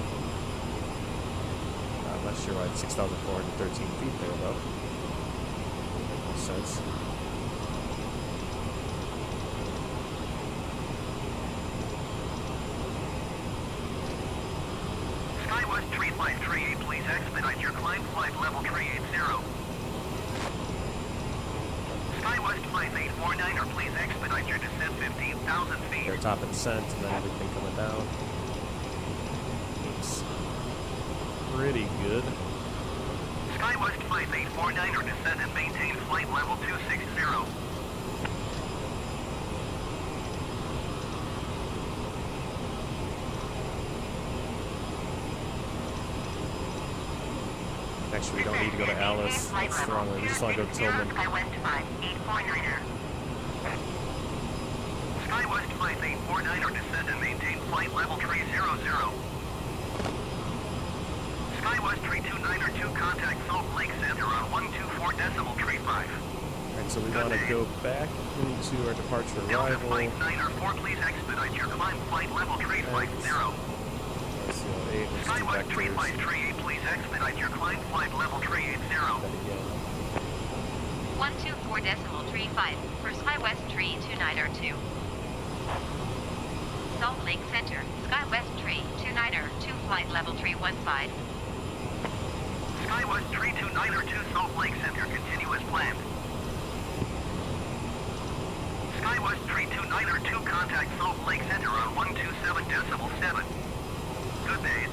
I'm not sure why it's 6,413 feet there, though. Makes sense. SkyWest 3538, please expedite your climb flight level 380. SkyWest 5849er, please expedite your descent 15,000 feet. They're top of descent, and then everything coming down. Looks pretty good. SkyWest 5849er, descend and maintain flight level 260. Actually, we don't need to go to Alice. That's the wrong way. We just want to go to Tillman. SkyWest 5849er. SkyWest 5849er, descend and maintain flight level 300. SkyWest 329er, 2, contact Salt Lake Center on 124.35. Alright, so we want to go back into our departure Delta arrival. Flight 904, please expedite your climb flight level 350. Let's do 8. Let's do SkyWest vectors. 3538, please expedite your climb flight level 380. That again. 124.35 for SkyWest 329er 2. Salt Lake Center, SkyWest 329er 2, flight level 315. SkyWest 329er 2, Salt Lake Center, continue as planned. SkyWest 329er 2, contact Salt Lake Center on 127.7. Good day.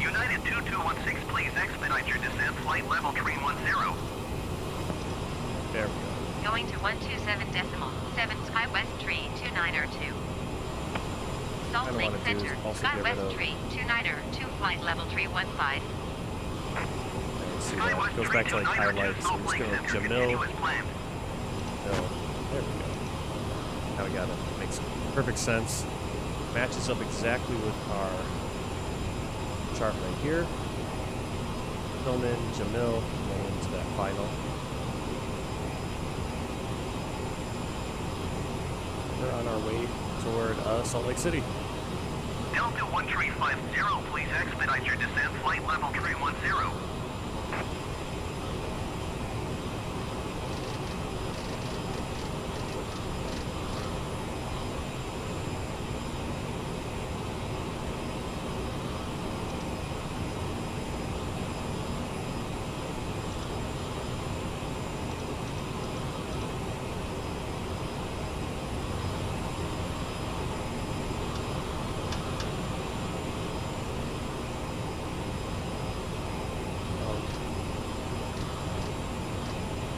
United 2216, please expedite your descent flight level 310. There we go. Going to 127.7 SkyWest 329er 2. Salt Lake Center, SkyWest 329er 2, flight level 315. See that? Goes back to like highlights. I'm just going to Jamil. No, there we go. Now we got it. Makes perfect sense. Matches up exactly with our chart right here. Tillman, Jamil, and then into that final. We're on our way toward Salt Lake City. Delta 1350, please expedite your descent flight level 310.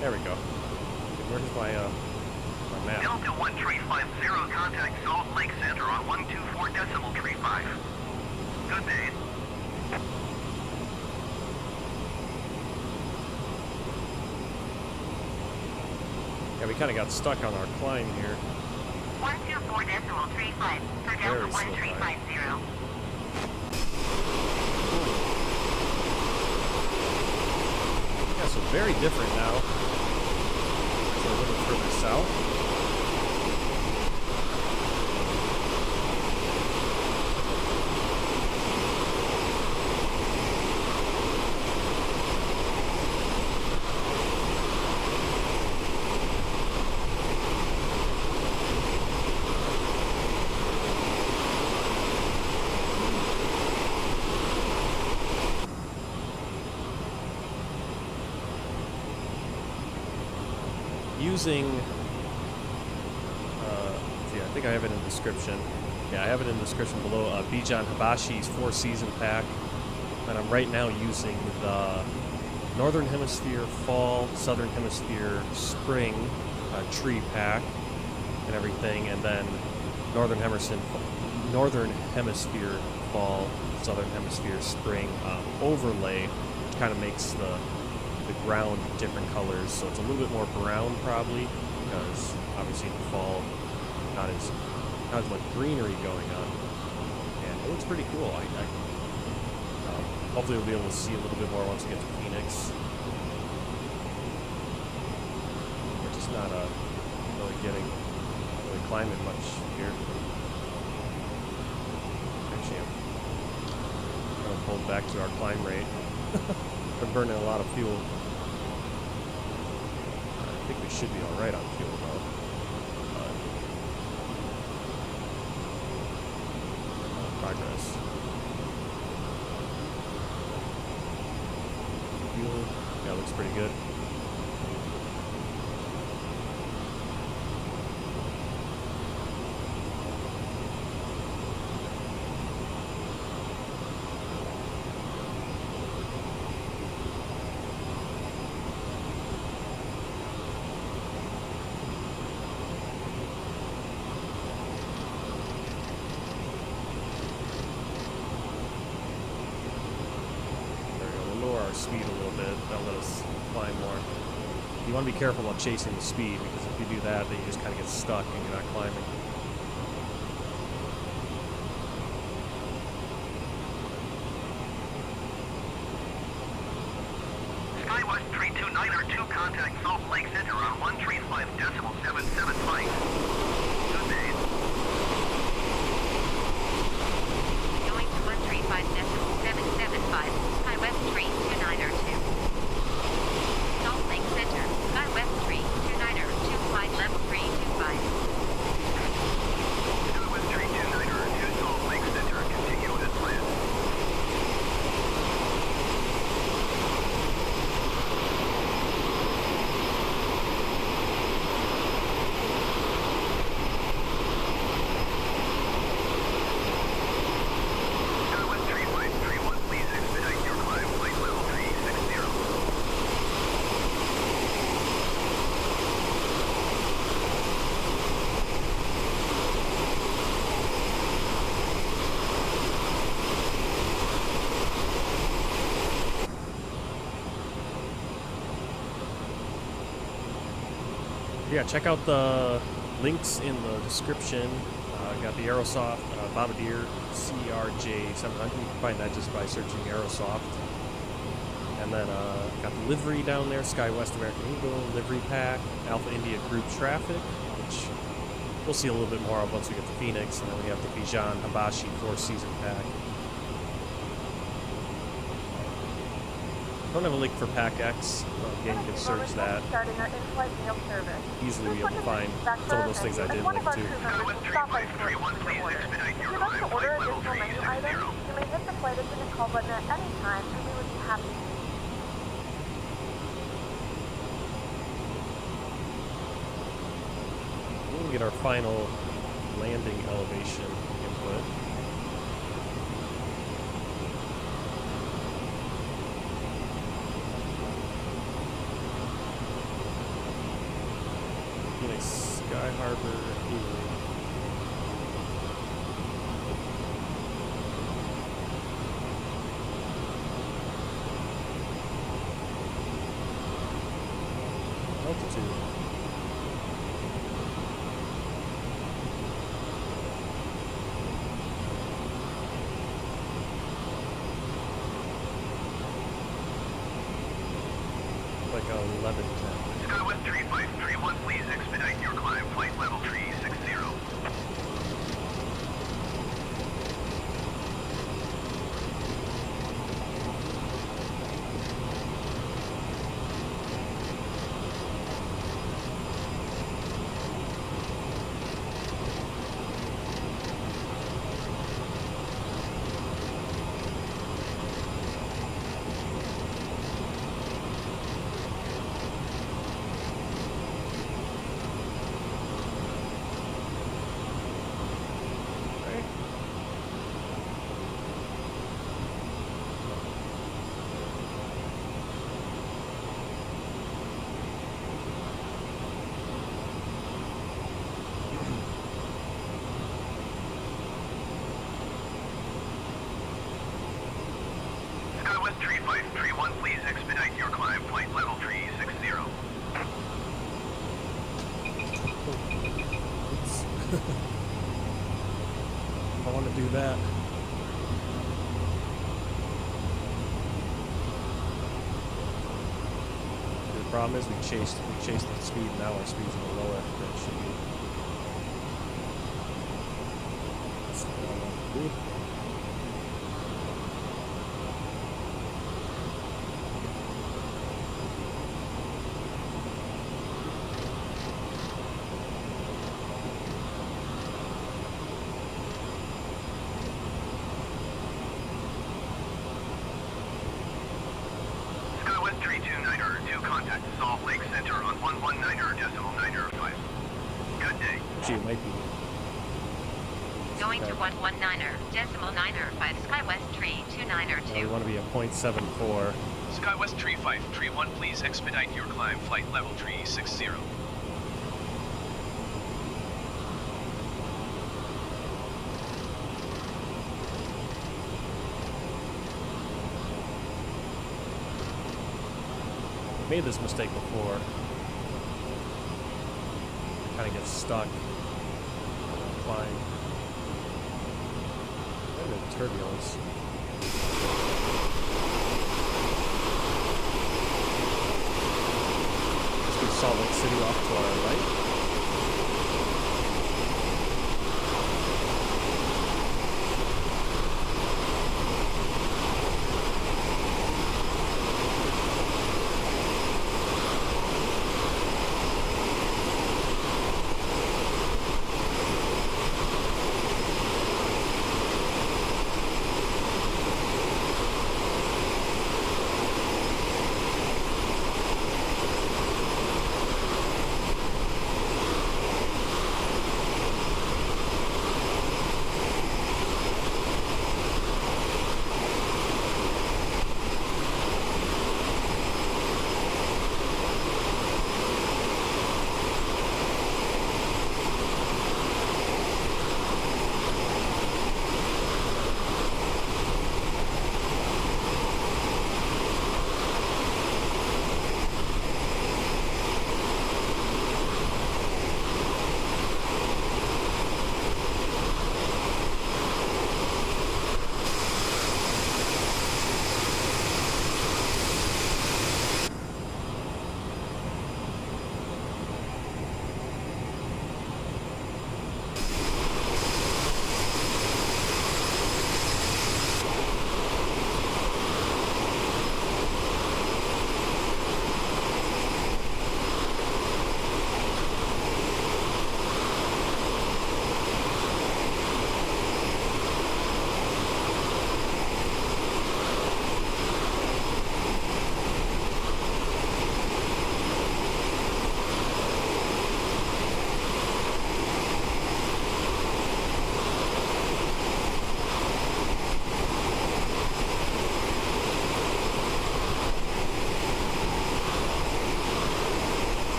There we go. Where's my map? Delta 1350, we kind of got stuck on our climb here. 124.35 for Delta 1350. Yeah, so very different now. So a little further south. Using, see, I think I have it in the description. Yeah, I have it in the description below. Bijan Habashi's 4-season pack, and I'm right now using the Northern Hemisphere Fall, Southern Hemisphere Spring tree pack and everything, and then Northern Hemisphere Fall, Southern Hemisphere Spring overlay, which kind of makes the ground different colors, so it's a little bit more brown probably, because obviously in the fall not as much greenery going on, and it looks pretty cool. Hopefully we'll be able to see a little bit more once we get to Phoenix. We're just not really climbing much here. Actually, I'm kind of pulled back to our climb rate. Been burning a lot of fuel. I think we should be alright on fuel though. Progress. Fuel, yeah, looks pretty good. Speed a little bit, that'll let us climb more. You want to be careful about chasing the speed, because if you do that, then you just kind of get stuck and you're not climbing. SkyWest 329er2, contact Salt Lake Center on 135.77 flight. Good day. Going to 135.775, SkyWest 329er2. Salt Lake Center, SkyWest 329er2, flight level 325. SkyWest 329er2, Salt Lake Center, continue as planned. SkyWest 3531, please expedite your climb, flight level 360. Yeah, check out the links in the description. Got the Aerosoft Bombardier CRJ-700. You can find that just by searching Aerosoft. And then got the livery down there, SkyWest American Eagle livery pack, Alpha India Group Traffic, which we'll see a little bit more of once we get to Phoenix. And then we have the Bijan Habashi 4-season pack. Don't have a link for Pack X. Again, you can search that. Starting our in-flight meal service. Easily be able to find some of those things I did link to. SkyWest 3531, please expedite your climb, flight level 360. You may hit the flight attendant call button at any time, and we would be happy to. We'll get our final landing elevation input. SkyHarbor. Altitude. go 11:10. SkyWest 3531, please expedite your climb. Flight level 360. SkyWest 3531, please expedite your climb. Flight level 360. Oops. I want to do that. The problem is we chased the speed. Now our speed's a little lower than it should be. That's not what I want to do. SkyWest 329 contact Salt Lake Center on 119.905. Good day. Actually, it might be. Going to 119.905 SkyWest Tree We 2902. want to be at 0.74. SkyWest 3531, please expedite your climb. Flight level 360. Made this mistake before. Kind of get stuck. Flying. Quite a bit of turbulence. Let's get Salt Lake City off to our right.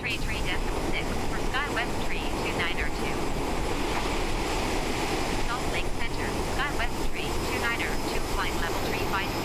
33.6 for SkyWest Tree 2902. Salt Lake Center, SkyWest Tree 2902, flight level 350.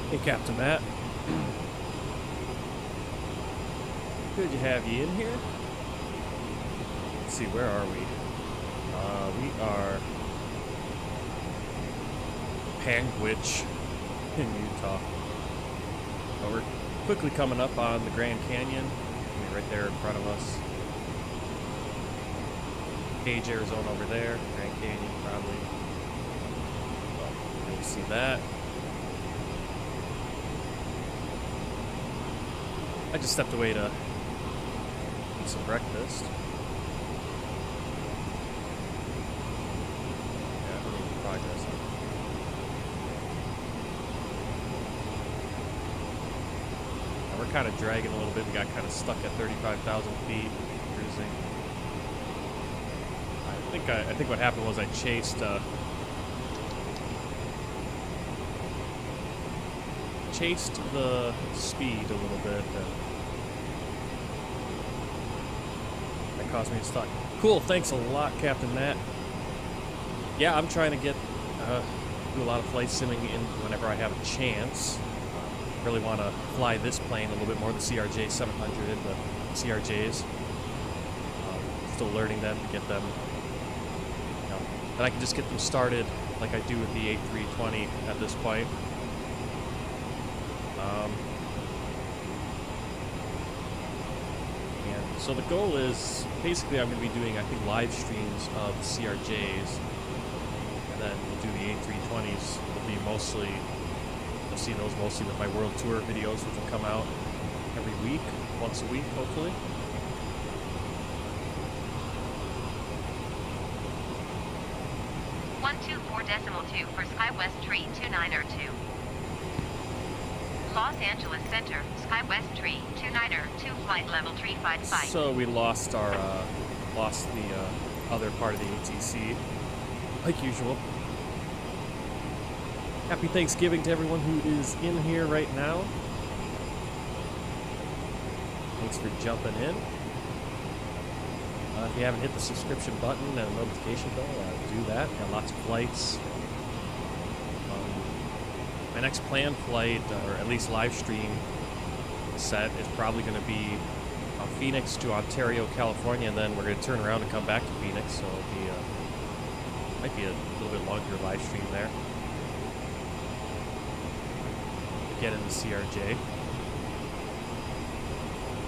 Hey, Captain Matt. Good to have you in here. Let's see, where are we? We are Panguitch in Utah. We're quickly coming up on the Grand Canyon. I mean, right there in front of us. Page, Arizona over there. Grand Canyon, probably. You'll see that. I just stepped away to eat some breakfast. Yeah, we're making progress. Now we're kind of dragging a little bit. We got kind of stuck at 35,000 feet cruising. I think what happened was I chased the speed a little bit. That caused me to stop. Cool, thanks a lot, Captain Matt. Yeah, I'm trying to get do a lot of flight simming in whenever I have a chance. Really want to fly this plane a little bit more, the CRJ-700, the CRJs. Still learning them to get them. And I can just get them started like I do with the A320 at this point. And so the goal is, basically I'm going to be doing, I think, live streams of the CRJs, and then we'll do the A320s. Will be mostly, you'll see those mostly with my world tour videos, which will come out every week, once a week, hopefully. .2 for SkyWest tree 2902. Los Angeles Center, SkyWest tree 2902, flight level 355. So we lost our the other part of the ATC, like usual. Happy Thanksgiving to everyone who is in here right now. Thanks for jumping in. If you haven't hit the subscription button and the notification bell, do that. Got lots of flights. My next planned flight, or at least live stream set, is probably going to be Phoenix to Ontario, California, and then we're going to turn around and come back to Phoenix. So it'll be might be a little bit longer live stream there. Get in the CRJ.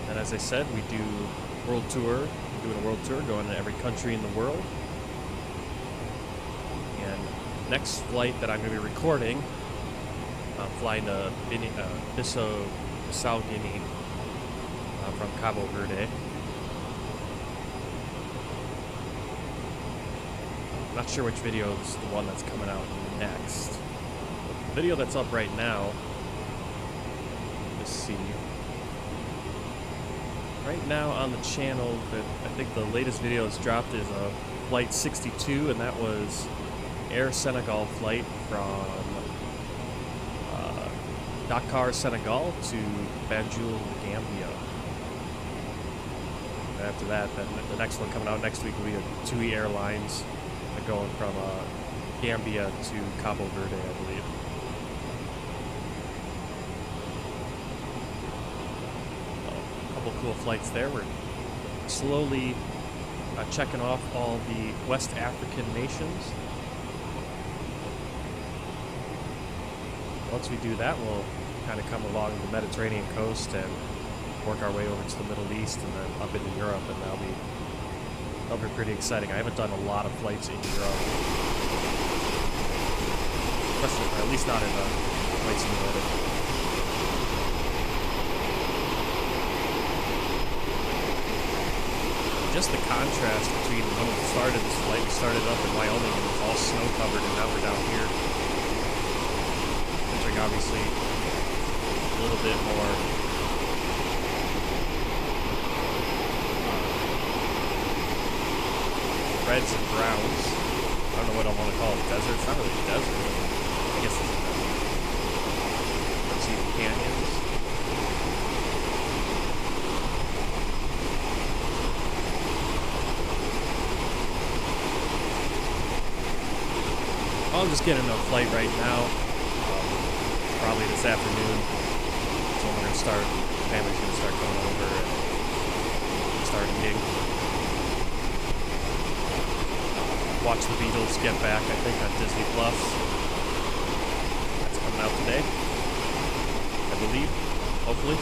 And as I said, we do world tour. Doing a world tour, going to every country in the world. And next flight that I'm going to be recording, I'm flying to Bissau Guinea from Cabo Verde. I'm not sure which video is the one that's coming out next. The video that's up right now, let's see. Right now on the channel, I think the latest video that's dropped is Flight 62, and that was Air Senegal flight from Dakar, Senegal to Banjul, Gambia. And after that, then the next one coming out next week will be a TUI Airlines going from Gambia to Cabo Verde, I believe. Cool flights there. We're slowly checking off all the West African nations. Once we do that, we'll kind of come along the Mediterranean coast and work our way over to the Middle East and then up into Europe, and that'll be pretty exciting. I haven't done a lot of flights in Europe, especially, or at least not in a flight simulator. Just the contrast between when we started this flight. We started up in Wyoming and it was all snow covered, and now we're down here. Entering obviously a little bit more reds and browns. I don't know what I want to call it. Desert. It's not really a desert. I guess it's a desert. Let's see the canyons. I'm just getting a flight right now. probably this afternoon. So we're gonna start. Family's gonna start coming over and start eating. Watch the Beatles Get Back, I think, on Disney Plus. That's coming out today, I believe. Hopefully.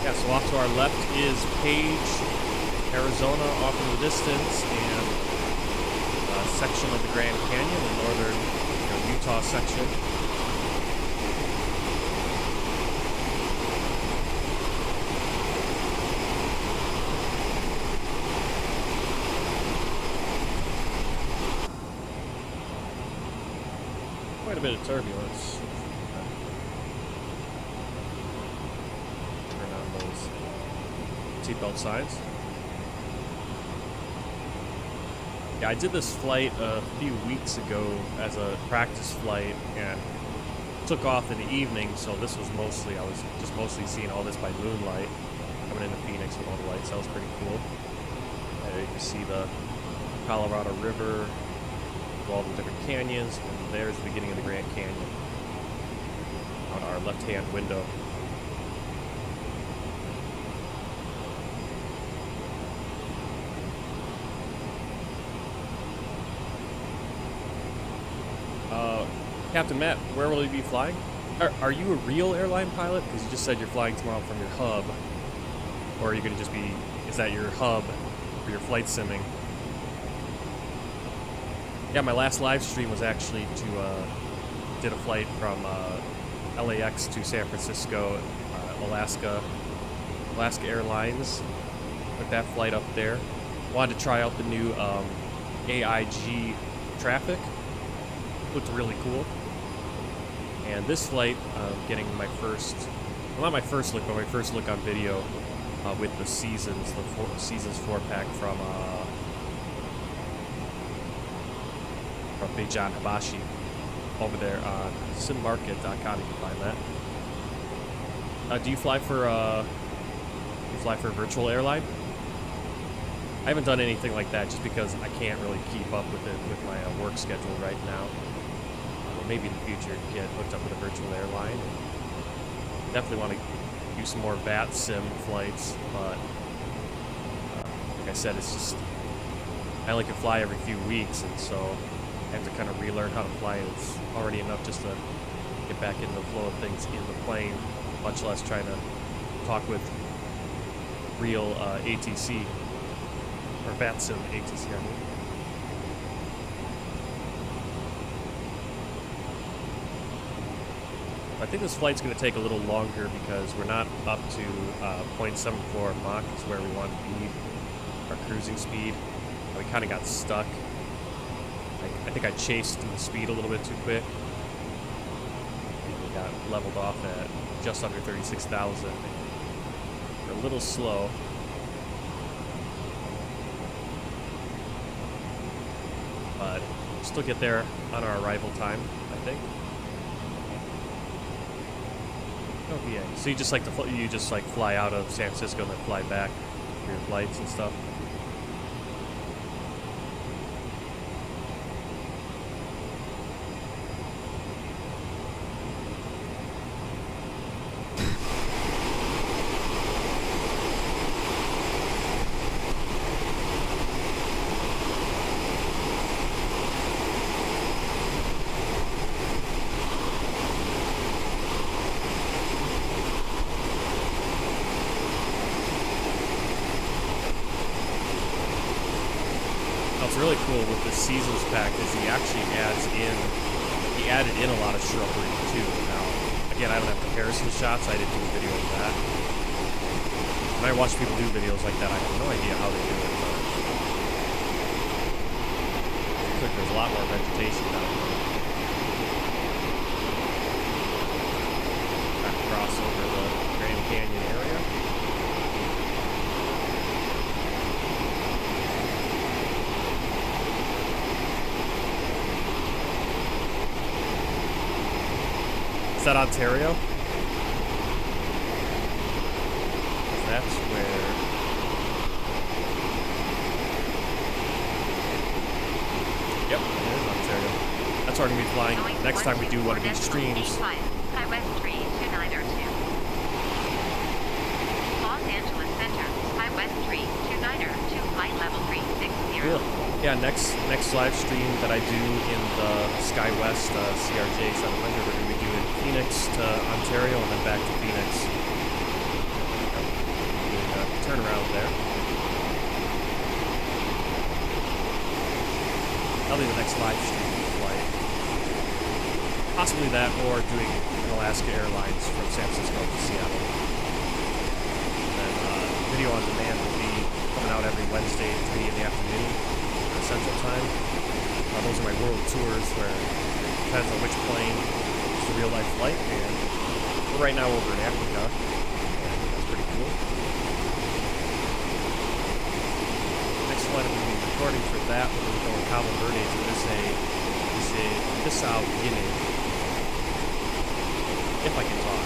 Yeah, so off to our left is Page, Arizona, off in the distance, and a section of the Grand Canyon, the northern Utah section. Quite a bit of turbulence. Turn on those seatbelt signs. Yeah, I did this flight a few weeks ago as a practice flight and took off in the evening, so this was mostly, I was just mostly seeing all this by moonlight, coming into Phoenix with all the lights. That was pretty cool. You can see the Colorado River, all the different canyons, and there's the beginning of the Grand Canyon on our left-hand window. Captain Matt, where will you be flying? Are you a real airline pilot? Because you just said you're flying tomorrow from your hub. Or are you going to just be, is that your hub for your flight simming? Yeah, my last live stream was actually did a flight from LAX to San Francisco, Alaska Airlines. Took that flight up there. Wanted to try out the new AIG traffic. Looked really cool. And this flight, getting my first, well, not my first look, but my first look on video with the Seasons, Seasons 4-pack from Beijan Habashi over there on simmarket.com. You can find that. Do you fly for a virtual airline? I haven't done anything like that just because I can't really keep up with it with my work schedule right now. Maybe in the future get hooked up with a virtual airline. Definitely want to do some more VAT sim flights, but like I said, it's just I only can fly every few weeks, and so I have to kind of relearn how to fly. It's already enough just to get back into the flow of things in the plane, much less trying to talk with real ATC or VAT sim ATC. I mean. I think this flight's going to take a little longer because we're not up to 0.74 Mach is where we want to be, our cruising speed. We kind of got stuck. I think I chased the speed a little bit too quick. We got leveled off at just under 36,000. We're a little slow. But we'll still get there on our arrival time, I think. Oh yeah. So you just like fly out of San Francisco and then fly back for your flights and stuff. Really cool with the Seasons pack is he added in a lot of shrubbery too. Now, again, I don't have comparison shots. I didn't do a video of that. When I watch people do videos like that, I have no idea how they do it. But there's a lot more vegetation down there. Back across over the Grand Canyon area. Is that Ontario? That's where... Yep, there's So we're going to be flying next time we do one of these streams. SkyWest 32902. Los Angeles Center, SkyWest 32902, flight level 360. Cool. Yeah, next live stream that I do in the SkyWest CRJ-700, we're going to be doing Phoenix to Ontario and then back to Phoenix. Turn around there. That'll be the next live stream flight. Possibly that, or doing an Alaska Airlines from San Francisco to Seattle. And then video on demand will be coming out every Wednesday at 3 in the afternoon, Central Time. Those are my world tours where it depends on which plane is the real life flight, and we're right now over in Africa, and that's pretty cool. Next flight I'm going to be recording for that, we're going to go in Cabo Verde to Bissau, Guinea, if I can talk.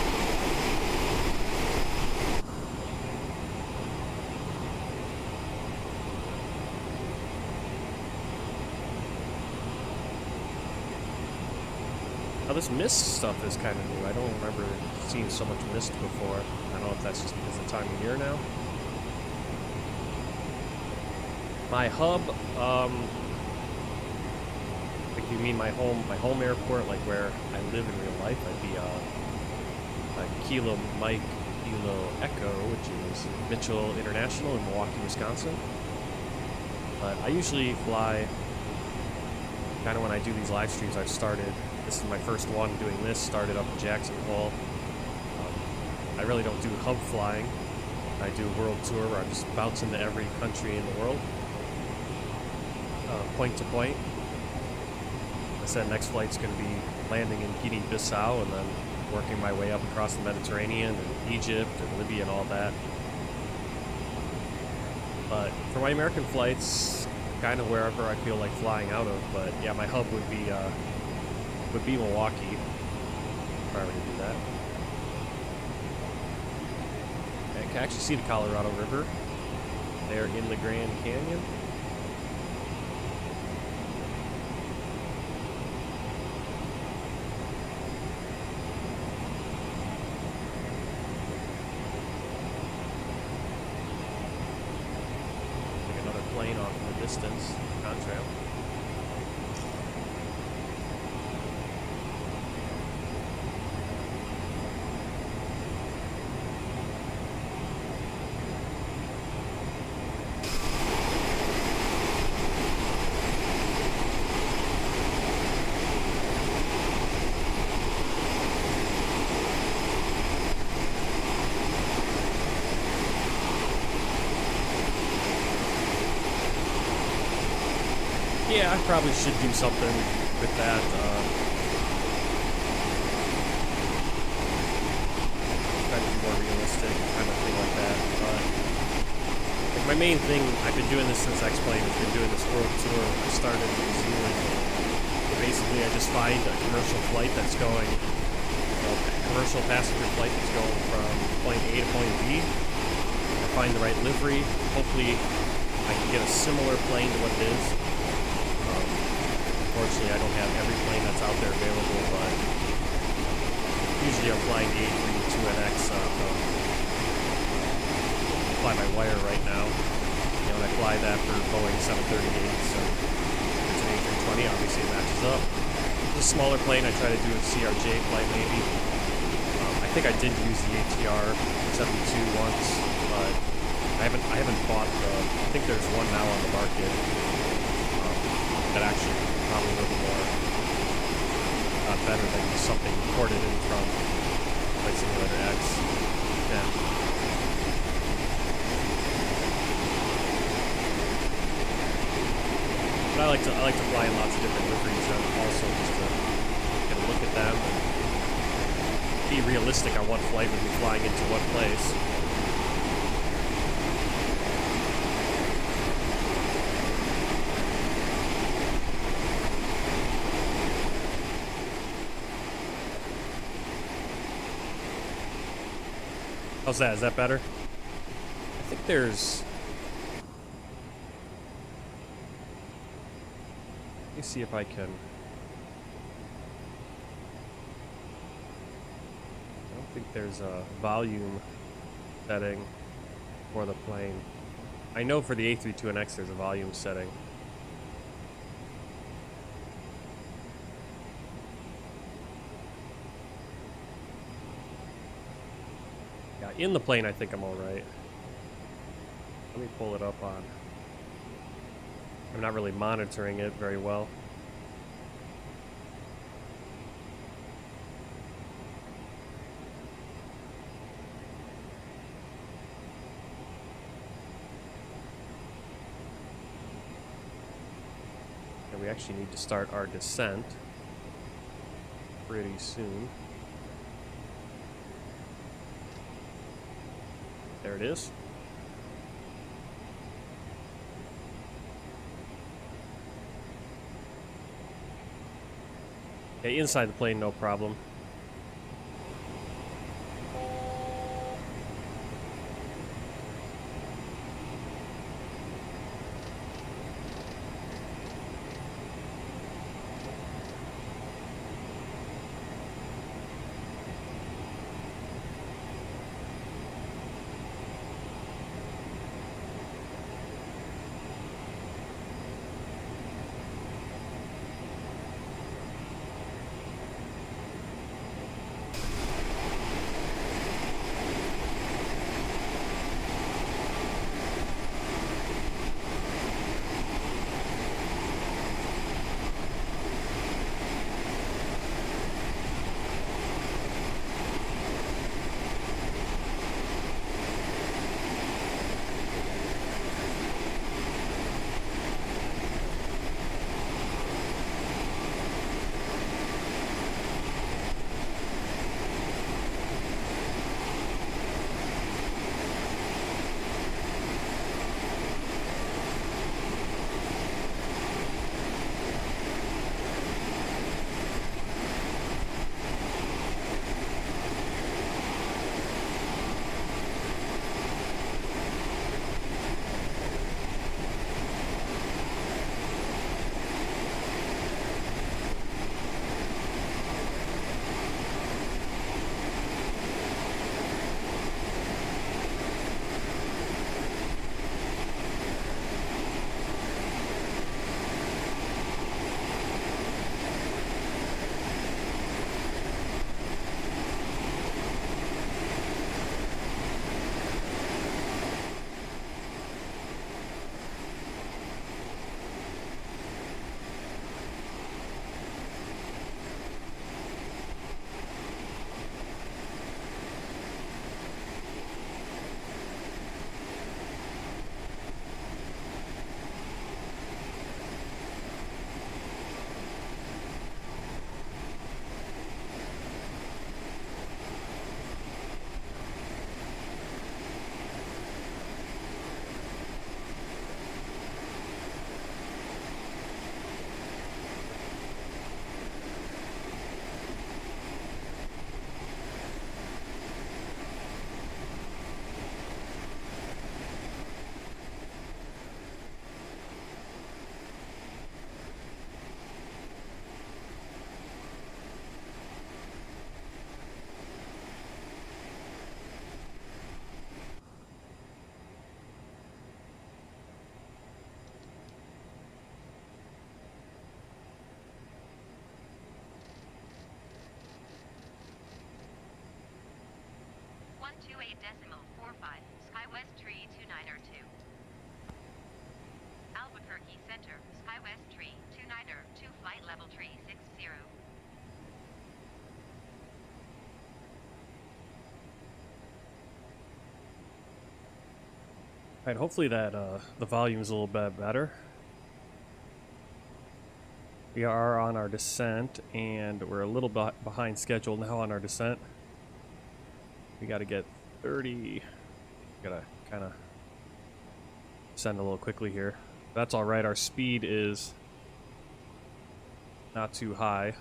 Now this mist stuff is kind of new. I don't remember seeing so much mist before. I don't know if that's just because of the time of year now. My hub, like you mean my home airport, like where I live in real life, I'd be Kilo Mike Kilo Echo, which is Mitchell International in Milwaukee, Wisconsin. But I usually fly, kind of when I do these live streams, I've started. This is my first one doing this, started up in Jackson Hole. I really don't do hub flying. I do a world tour where I'm just bouncing to every country in the world, point to point. I said next flight's going to be landing in Guinea-Bissau and then working my way up across the Mediterranean and Egypt and Libya and all that. But for my American flights, kind of wherever I feel like flying out of. But yeah, my hub would be Milwaukee, if I were to do that. I can actually see the Colorado River there in the Grand Canyon. Take another plane off in the distance, contrail. Yeah, I probably should do something with that. Try to be more realistic, kind of thing like that. But like my main thing, I've been doing this since X-Plane. I've been doing this world tour. I started in New Zealand. Basically, I just find a commercial flight that's going, commercial passenger flight that's going from point A to point B. I find the right livery. Hopefully, I can get a similar plane to what it is. Unfortunately, I don't have every plane that's out there available, but usually I'm flying the A320NX from FlyByWire right now. And I fly that for Boeing 738, so it's an A320, obviously it matches up. It's a smaller plane, I try to do a CRJ flight maybe. I think I did use the ATR 72 once, but I haven't bought I think there's one now on the market that actually probably a little more better than just something ported in from Flight Simulator X. Yeah. But I like to fly in lots of different liveries and also just to get a look at them and be realistic on what flight we'll be flying into what place. How's that? Is that better? I think there's... Let me see if I can I think there's a volume setting for the plane. I know for the A320X there's a volume setting. Yeah, in the plane I think I'm alright. Let me pull it up on. I'm not really monitoring it very well. And we actually need to start our descent pretty soon. There it is. Okay, inside the plane, no problem. SkyWest tree 2902. Albuquerque Center, SkyWest tree 2902, flight level tree 60. Alright, hopefully that the volume is a little bit better. We are on our descent, and we're a little bit behind schedule now on our descent. We gotta get 30. Gotta kind of descend a little quickly here. That's alright, our speed is not too high.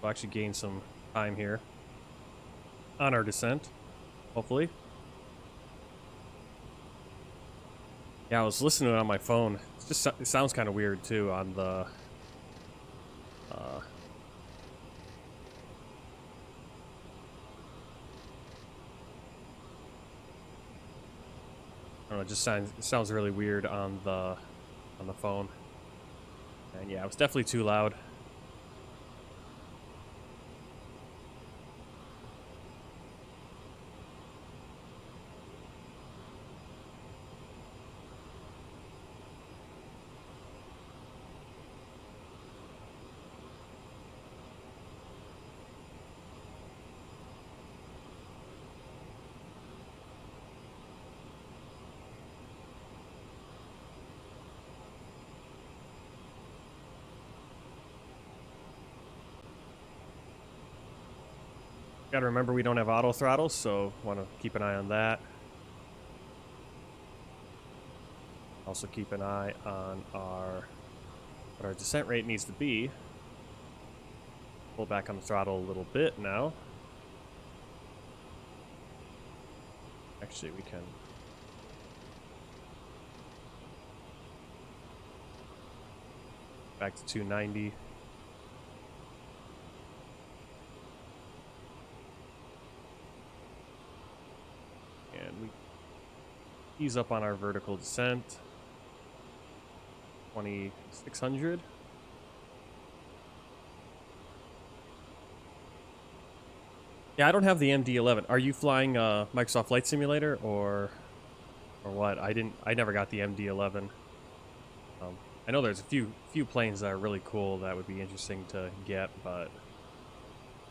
We'll actually gain some time here on our descent, hopefully. Yeah, I was listening to it on my phone. It sounds kind of weird too on the it just sounds really weird on the phone. And yeah, it was definitely too loud. Gotta remember we don't have auto throttle, so want to keep an eye on that. Also keep an eye on what our descent rate needs to be. Pull back on the throttle a little bit now. Actually, we can. Back to 290. And we ease up on our vertical descent. 2600. Yeah, I don't have the MD-11. Are you flying Microsoft Flight Simulator or what? I never got the MD-11. I know there's a few planes that are really cool that would be interesting to get, but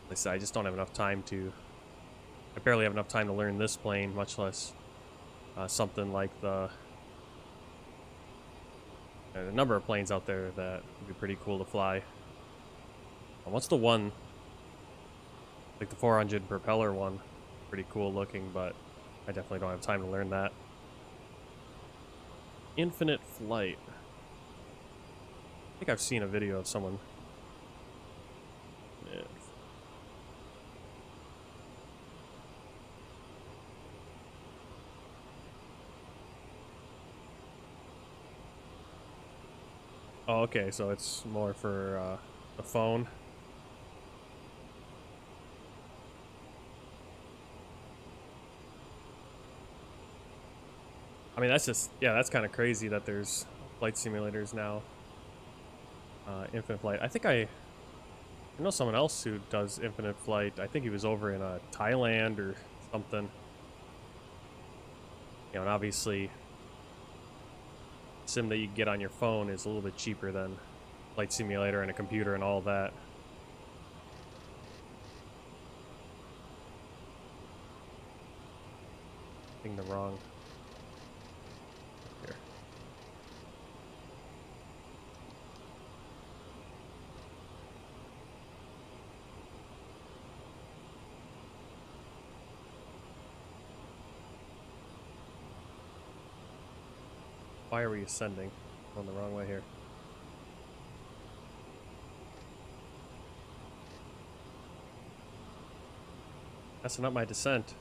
like I said, I just don't have enough time to. I barely have enough time to learn this plane, much less something like the number of planes out there that would be pretty cool to fly. What's the one? Like the 400 propeller one, pretty cool looking, but I definitely don't have time to learn that. Infinite flight. I think I've seen a video of someone. Yeah. Oh, okay, so it's more for the phone. I mean, that's just, yeah, that's kind of crazy that there's flight simulators now. Infinite flight. I know someone else who does infinite flight. I think he was over in Thailand or something. You know, and obviously, sim that you get on your phone is a little bit cheaper than flight simulator and a computer and all that. Hitting the wrong. Here. Why are we ascending? Going the wrong way here. Messing up my descent.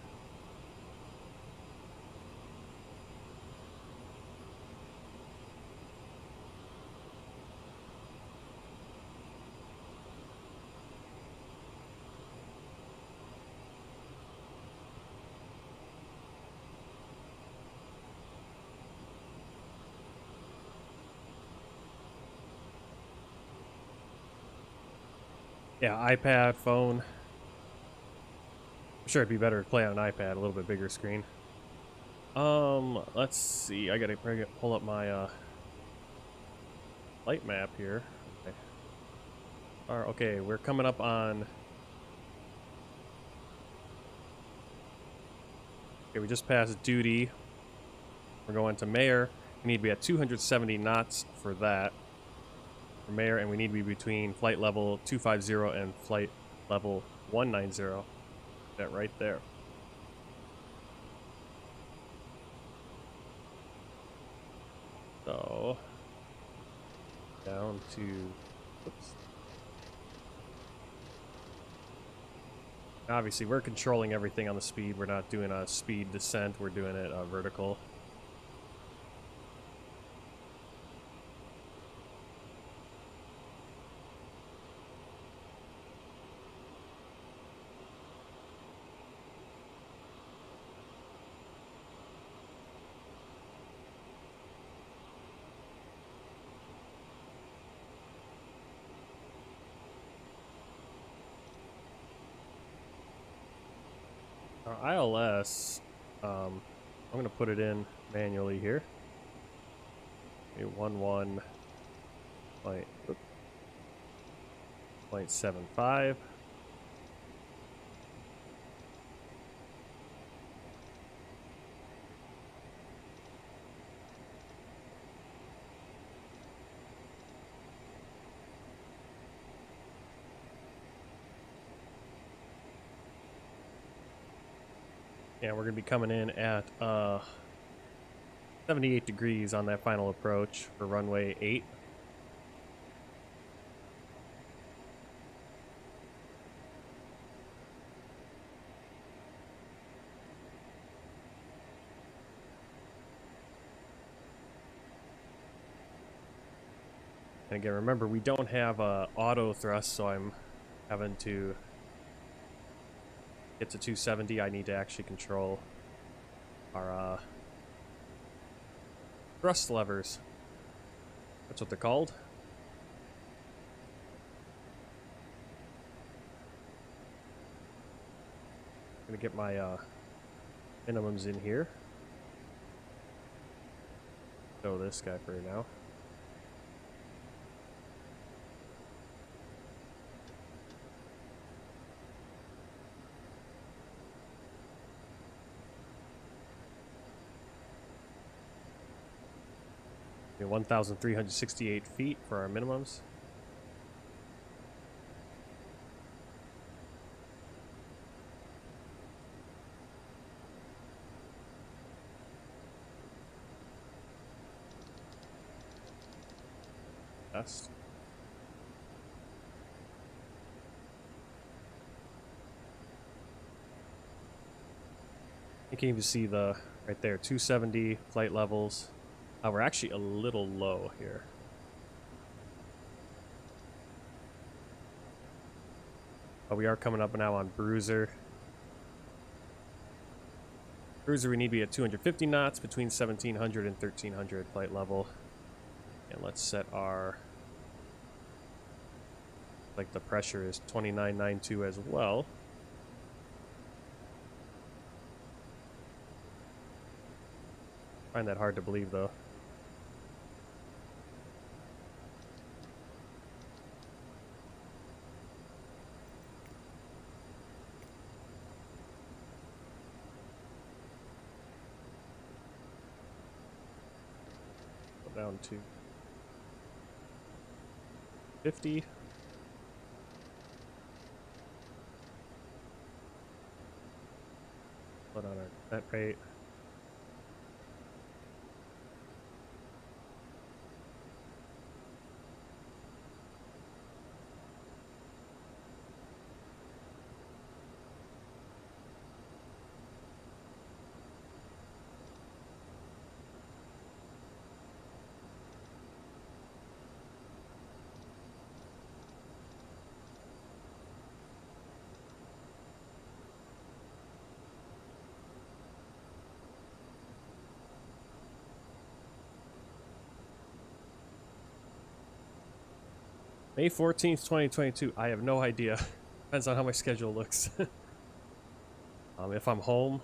Yeah, iPad, phone. I'm sure it'd be better to play on an iPad, a little bit bigger screen. Let's see. I gotta pull up my flight map here. Okay. Okay, we're coming up on. Okay, we just passed duty. We're going to Mayor. We need to be at 270 knots for that. For Mayor, and we need to be between flight level 250 and flight level 190. That right there. So down to, oops. Obviously, we're controlling everything on the speed. We're not doing a speed descent. We're doing it vertical. Our ILS, I'm going to put it in manually here. A 11.75. Yeah, we're going to be coming in at 78 degrees on that final approach for runway 8. And again, remember, we don't have auto thrust, so I'm having to get to 270. I need to actually control our thrust levers. That's what they're called. I'm gonna get my minimums in here. Show this guy for now. Okay, 1,368 feet for our minimums. Best. You can even see the right there, 270 flight levels. We're actually a little low here. But we are coming up now on Bruiser. Bruiser, we need to be at 250 knots between 1700 and 1300 flight level. And let's set our, like the pressure is 2992 as well. Find that hard to believe though. Go down to 50. Put on our descent rate. May 14th, 2022. I have no idea. Depends on how my schedule looks. If I'm home,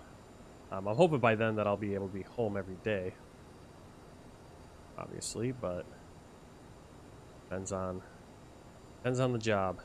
I'm hoping by then that I'll be able to be home every day. Obviously, but depends on the job.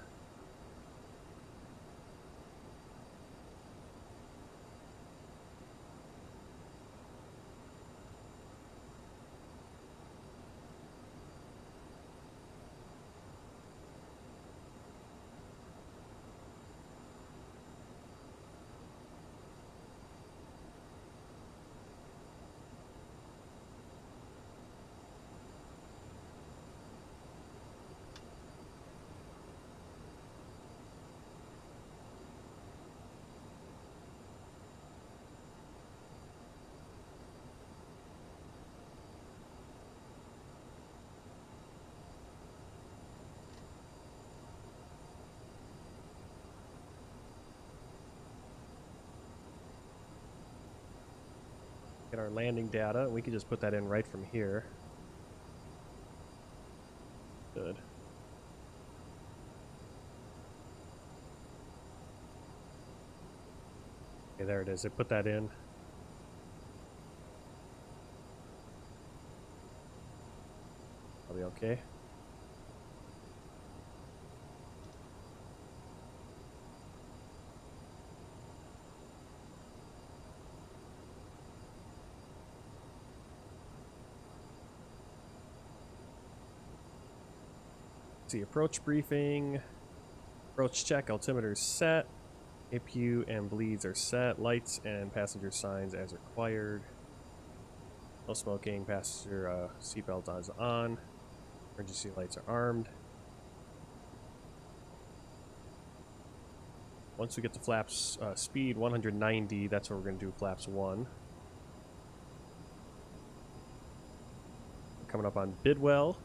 Get our landing data, and we can just put that in right from here. Good. Okay, there it is. They put that in. I'll be okay. See, approach briefing, approach check, altimeter set, APU and bleeds are set, lights and passenger signs as required. No smoking, passenger seatbelt is on, emergency lights are armed. Once we get to flaps speed 190, that's what we're going to do flaps 1. Coming up on Bidwell.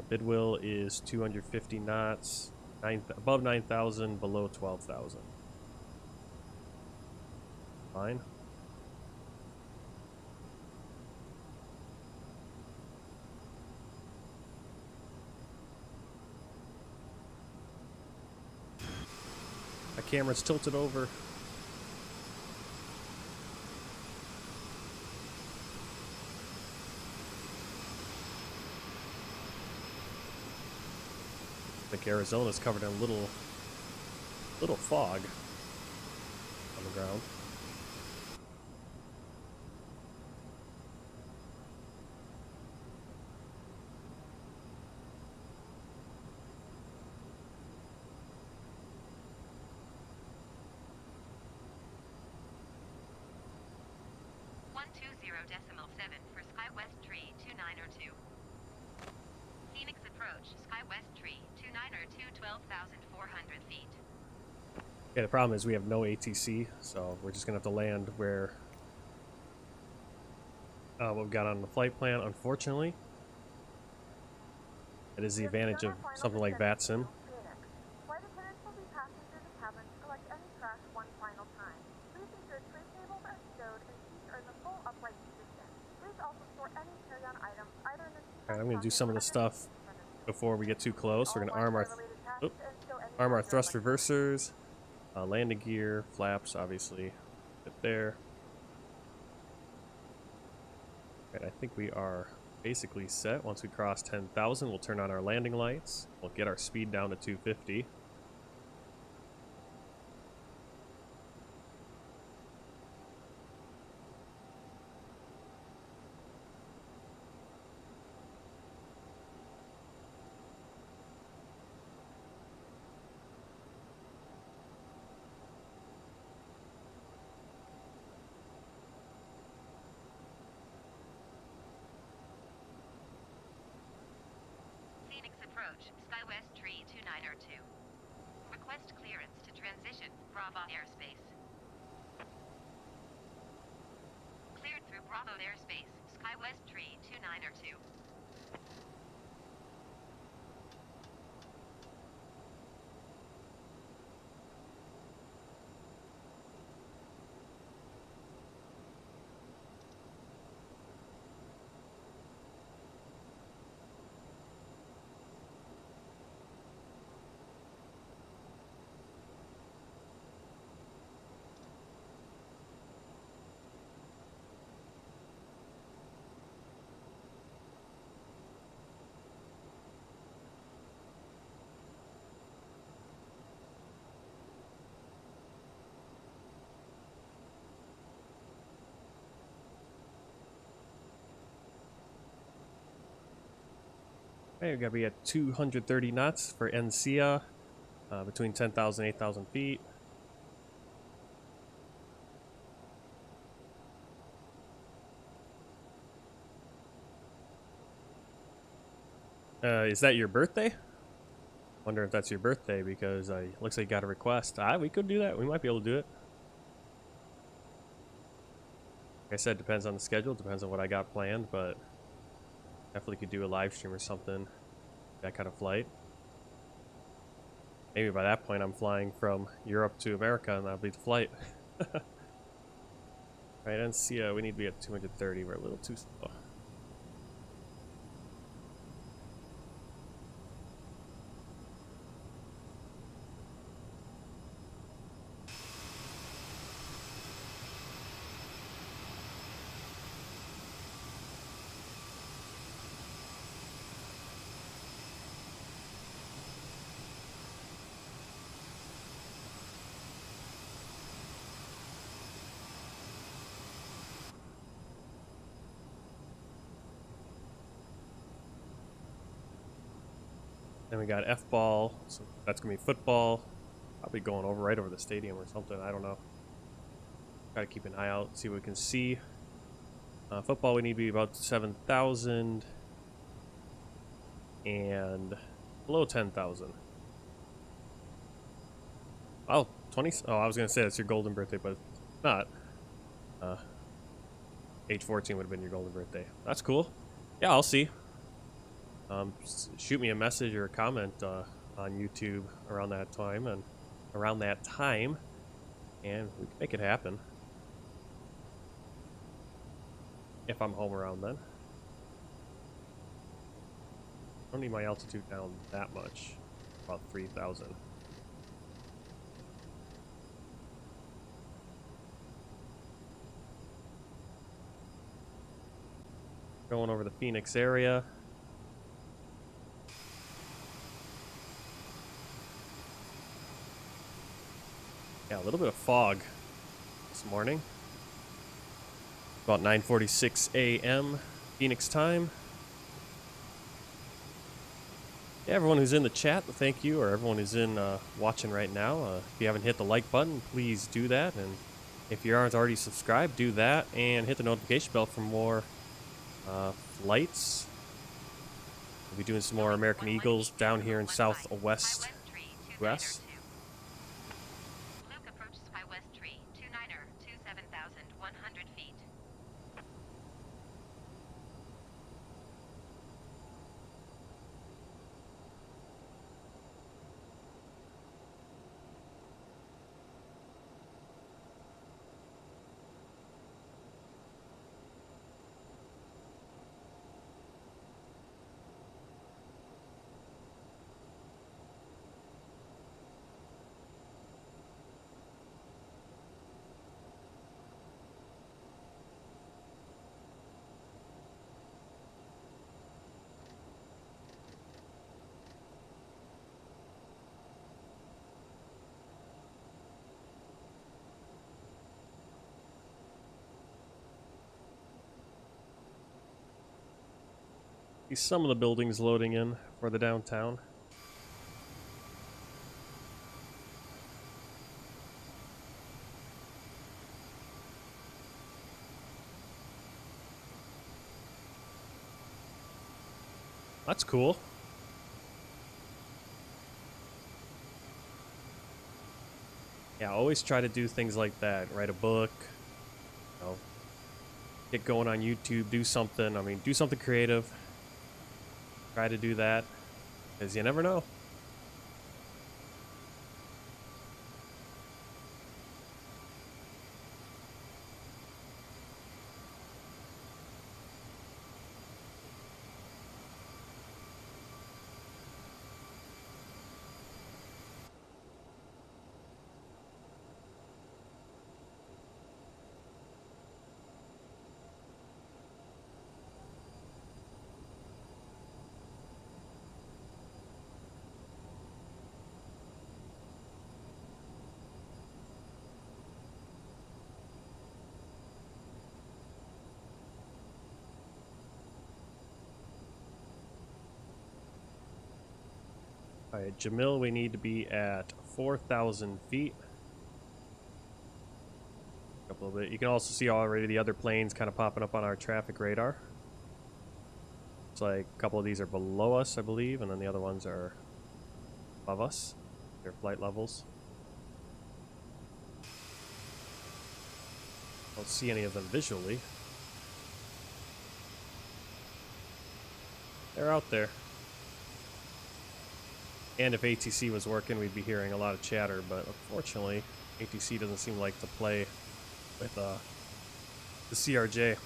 Bidwell is 250 knots, above 9,000, below 12,000. Fine. My camera's tilted over. I think Arizona's covered in a little fog on the ground. for SkyWest tree 2902. Phoenix approach, SkyWest tree 2902, 12,400 feet. Yeah, the problem is we have no ATC, so we're just gonna have to land where what we've got on the flight plan. Unfortunately, it is the advantage of something like VATSIM. Flight attendants will be passing through the cabin to collect any trash one final time. Please ensure tray tables are stowed and seats are in the full upright position. Please also store any carry-on items either in the seat. Alright, I'm gonna do some of this stuff before we get too close. We're gonna arm our thrust reversers, landing gear, flaps, obviously, fit there. Alright, I think we are basically set. Once we cross 10,000, we'll turn on our landing lights. We'll get our speed down to 250. Approach, SkyWest tree 2902. Request clearance to transition, Bravo airspace. Cleared through Bravo airspace, SkyWest tree 2902. Okay, we're gonna be at 230 knots for NCEA, between 10,000 and 8,000 feet. Is that your birthday? Wonder if that's your birthday because looks like you got a request. We could do that. We might be able to do it. Like I said, depends on the schedule, depends on what I got planned, but definitely could do a live stream or something, that kind of flight. Maybe by that point I'm flying from Europe to America and that'll be the flight. Right, NCEA, we need to be at 230. We're a little too slow. Then we got F-ball, so that's gonna be football. Probably going over right over the stadium or something, I don't know. Try to keep an eye out, see what we can see. Football, we need to be about 7,000 and below 10,000. Oh, 20? Oh, I was gonna say that's your golden birthday, but it's not. Age 14 would have been your golden birthday. That's cool. Yeah, I'll see. Shoot me a message or a comment on YouTube around that time, and we can make it happen. If I'm home around then. I don't need my altitude down that much. About 3,000. Going over the Phoenix area. Yeah, a little bit of fog this morning. About 9:46 a.m. Phoenix time. Yeah, everyone who's in the chat, thank you, or everyone who's in watching right now. If you haven't hit the like button, please do that, and if you aren't already subscribed, do that, and hit the notification bell for more flights. We'll be doing some more American Eagles down here in southwest US. Luke approach SkyWest tree, 29er, 27,100 feet. See some of the buildings loading in for the downtown. That's cool. Yeah, always try to do things like that. Write a book, you know, get going on YouTube, do something. I mean, do something creative. Try to do that, because you never know. Alright, Jamil, we need to be at 4,000 feet. Up a little bit. You can also see already the other planes kind of popping up on our traffic radar. It's like a couple of these are below us, I believe, and then the other ones are above us. Their flight levels. Don't see any of them visually. They're out there. And if ATC was working, we'd be hearing a lot of chatter, but unfortunately, ATC doesn't seem like to play with the CRJ.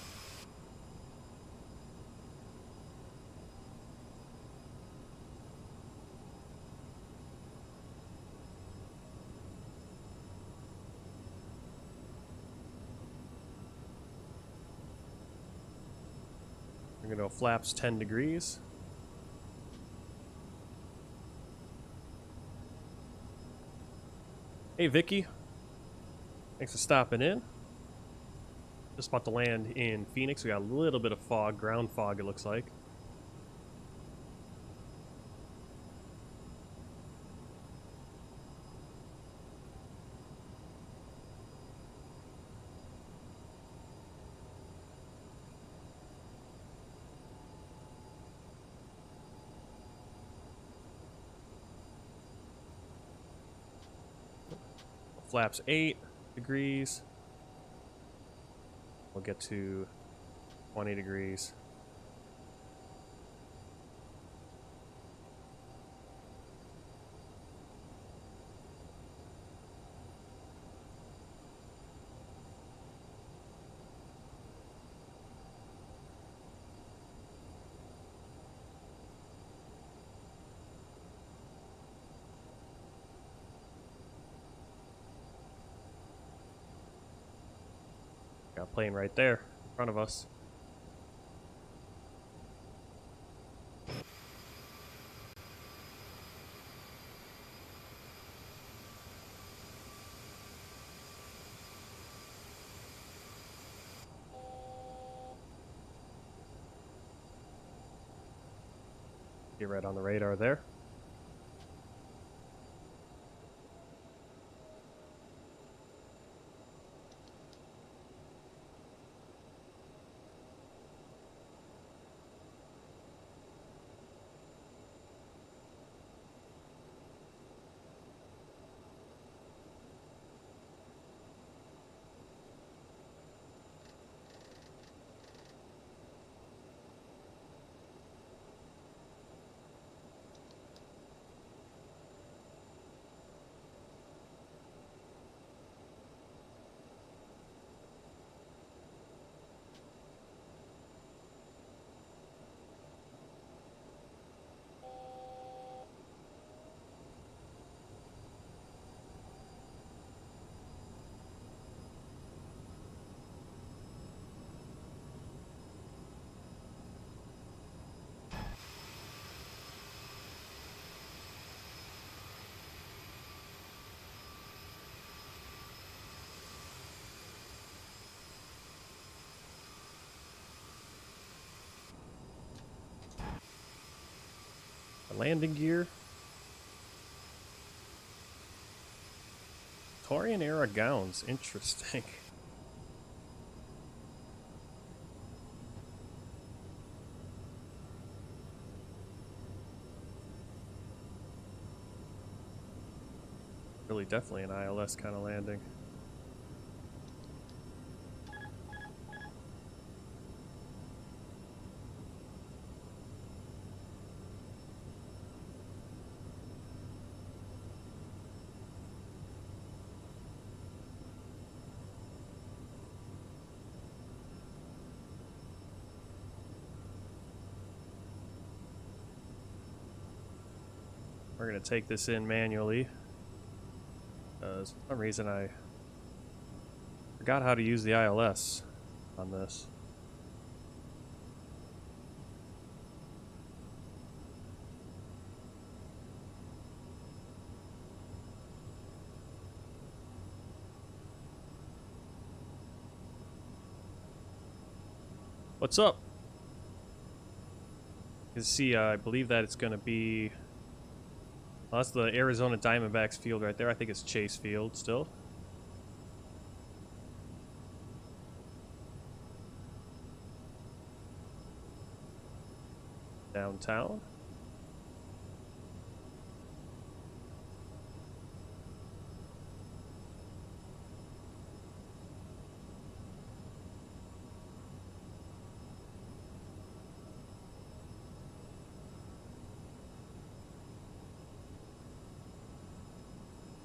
We're gonna go flaps 10 degrees. Hey Vicky, thanks for stopping in. Just about to land in Phoenix. We got a little bit of fog, ground fog it looks like. flaps 8 degrees. We'll get to 20 degrees. Got a plane right there in front of us. Get right on the radar there. Landing gear. Torian era gowns. Interesting. Really definitely an ILS kind of landing. We're going to take this in manually. For some reason I forgot how to use the ILS on this. What's up? You can see, I believe that it's going to be... Well, that's the Arizona Diamondbacks field right there. I think it's Chase Field still. Downtown.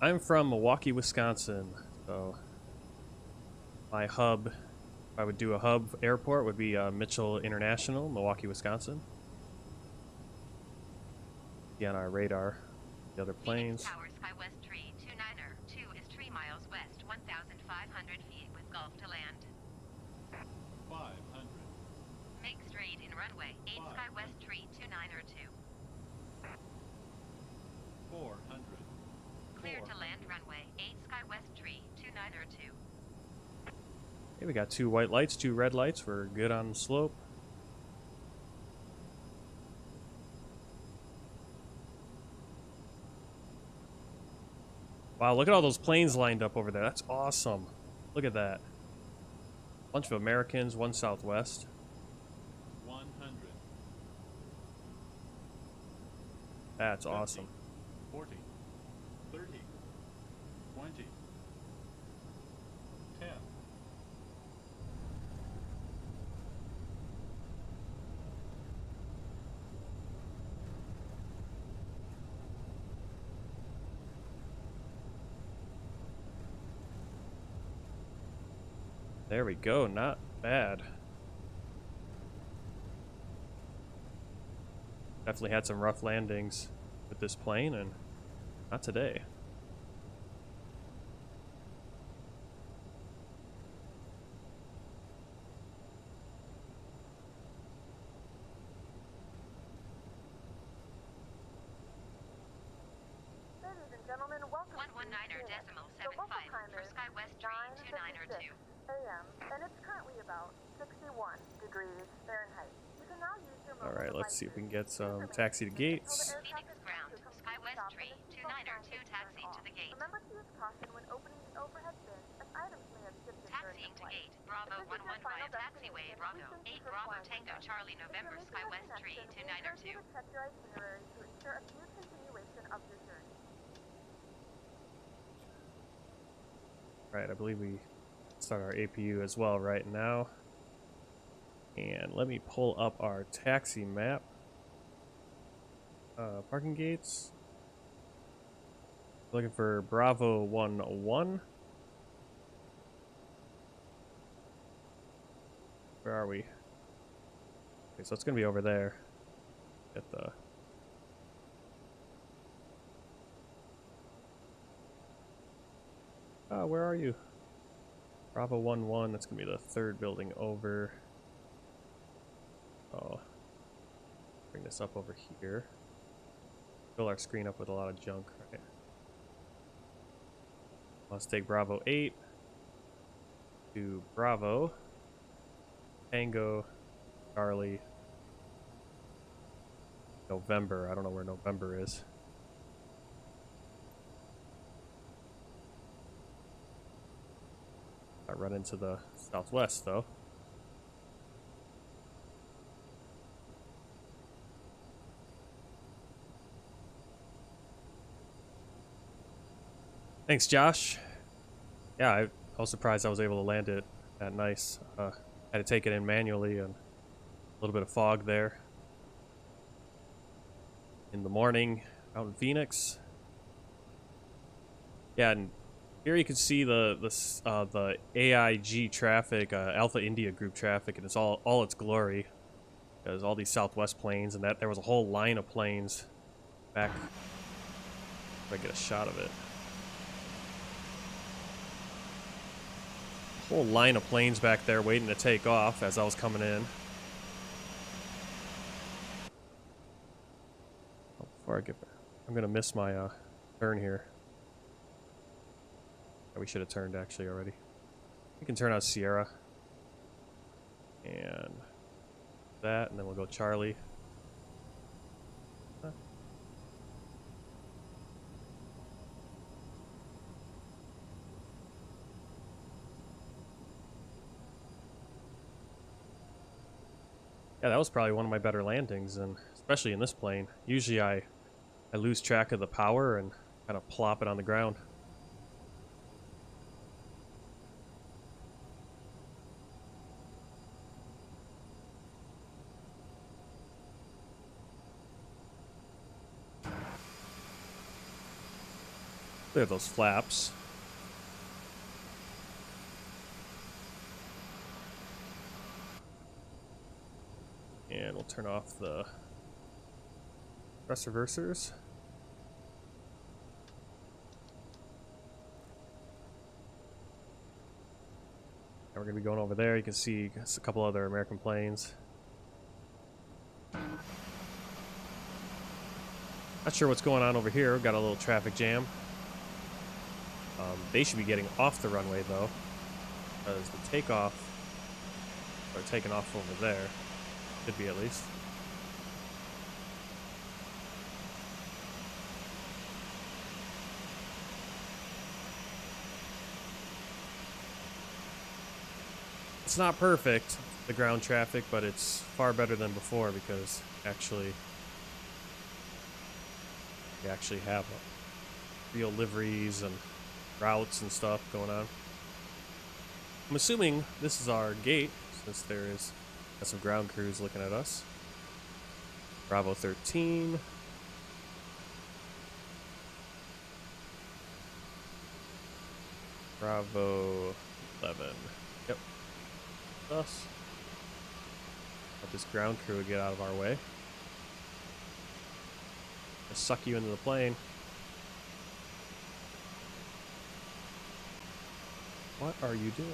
I'm from Milwaukee, Wisconsin, so my hub, if I would do a hub airport, would be Mitchell International, Milwaukee, Wisconsin. Be on our radar. The other planes. Tower SkyWest tree 292 is 3 miles west, 1,500 feet with Gulf to land. 500. Make straight in runway 8 SkyWest tree 292. 400. Clear to land runway 8 SkyWest tree 292. Okay, we got 2 white lights, 2 red lights. We're good on the slope. Wow, look at all those planes lined up over there. That's awesome. Look at that. Bunch of Americans, 1 Southwest. 100. That's 50, awesome. 40. 30. 20. There we go, not bad. Definitely had some rough landings with this plane, and not today. Ladies and gentlemen, welcome to 119.75 for SkyWest Tree 2902. a.m. and it's currently about 61 degrees Fahrenheit. You can now use your All right, let's see if we can get some taxi to gates. Phoenix ground, SkyWest Tree 2902 taxi to the gate. Remember to use caution when opening the overhead bins, as items may have shifted during Taxiing the to flight. gate, Bravo 11 via taxiway, Bravo 8 Bravo Tango Charlie November SkyWest Tree We encourage 2902. you to check your itinerary to ensure a smooth continuation of your journey. Right, I believe we start our APU as well right now. And let me pull up our taxi map. Parking gates. Looking for Bravo 11. Where are we? Okay, so it's gonna be over there. Get the where are you? Bravo 11, that's gonna be the third building over. Oh. Bring this up over here. Fill our screen up with a lot of junk, right? Let's take Bravo 8 to Bravo, Tango, Charlie, November. I don't know where November is. I run into the southwest though. Thanks, Josh. Yeah, I was surprised I was able to land it that nice. Had to take it in manually, and a little bit of fog there. In the morning, out in Phoenix. Yeah, and here you can see the AIG traffic, Alpha India group traffic, and it's all its glory. There's all these Southwest planes, and that there was a whole line of planes back. If I get a shot of it. Whole line of planes back there waiting to take off as I was coming in. Oh, before I get back, I'm gonna miss my turn here. Oh, we should have turned actually already. We can turn out Sierra and that, and then we'll go Charlie. Yeah, that was probably one of my better landings, and especially in this plane. Usually I lose track of the power and kind of plop it on the ground. Look at those flaps. And we'll turn off the thrust reversers. And we're going to be going over there. You can see a couple other American planes. Not sure what's going on over here. Got a little traffic jam. They should be getting off the runway though, because the takeoff are taking off over there. Should be at least. It's not perfect, the ground traffic, but it's far better than before because actually we actually have real liveries and routes and stuff going on. I'm assuming this is our gate since there is some ground crews looking at us. Bravo 13. Bravo 11. Yep. us. Let this ground crew get out of our way. Just suck you into the plane. What are you doing?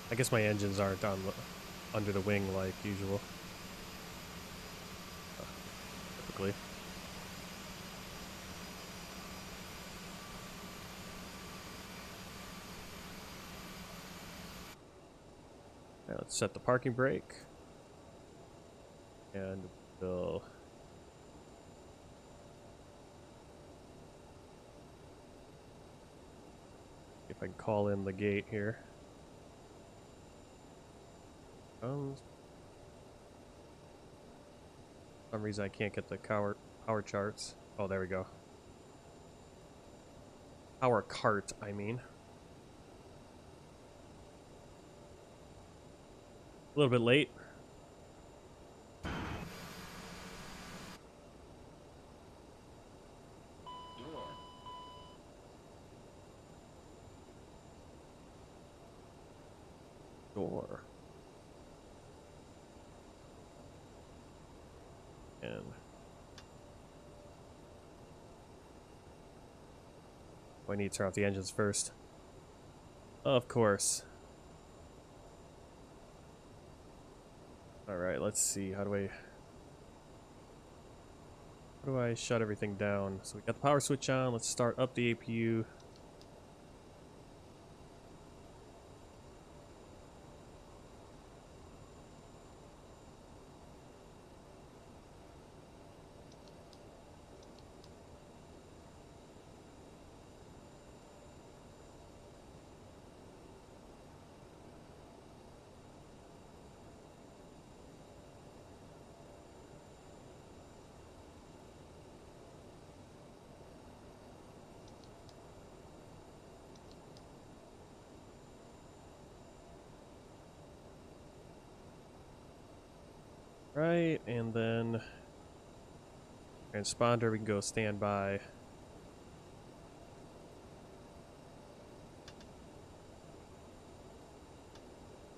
I guess my engines aren't on under the wing like usual. Typically. Now let's set the parking brake. And we'll see if I can call in the gate here. For some reason I can't get the power charts. Oh, there we go. Power cart, I mean. A little bit late. Door. And I need to turn off the engines first. Of course. Alright, let's see. How do I shut everything down? So we got the power switch on. Let's start up the APU. Right, and then transponder, we can go standby.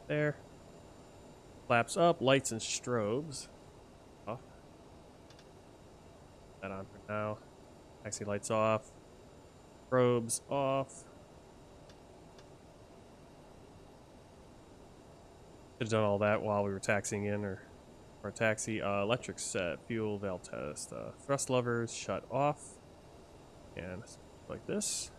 There. Flaps up, lights and strobes. Off. That on for now. Taxi lights off. Strobes off. Should have done all that while we were taxiing in, or taxi. Electric set, fuel valve test, thrust levers shut off, and like this.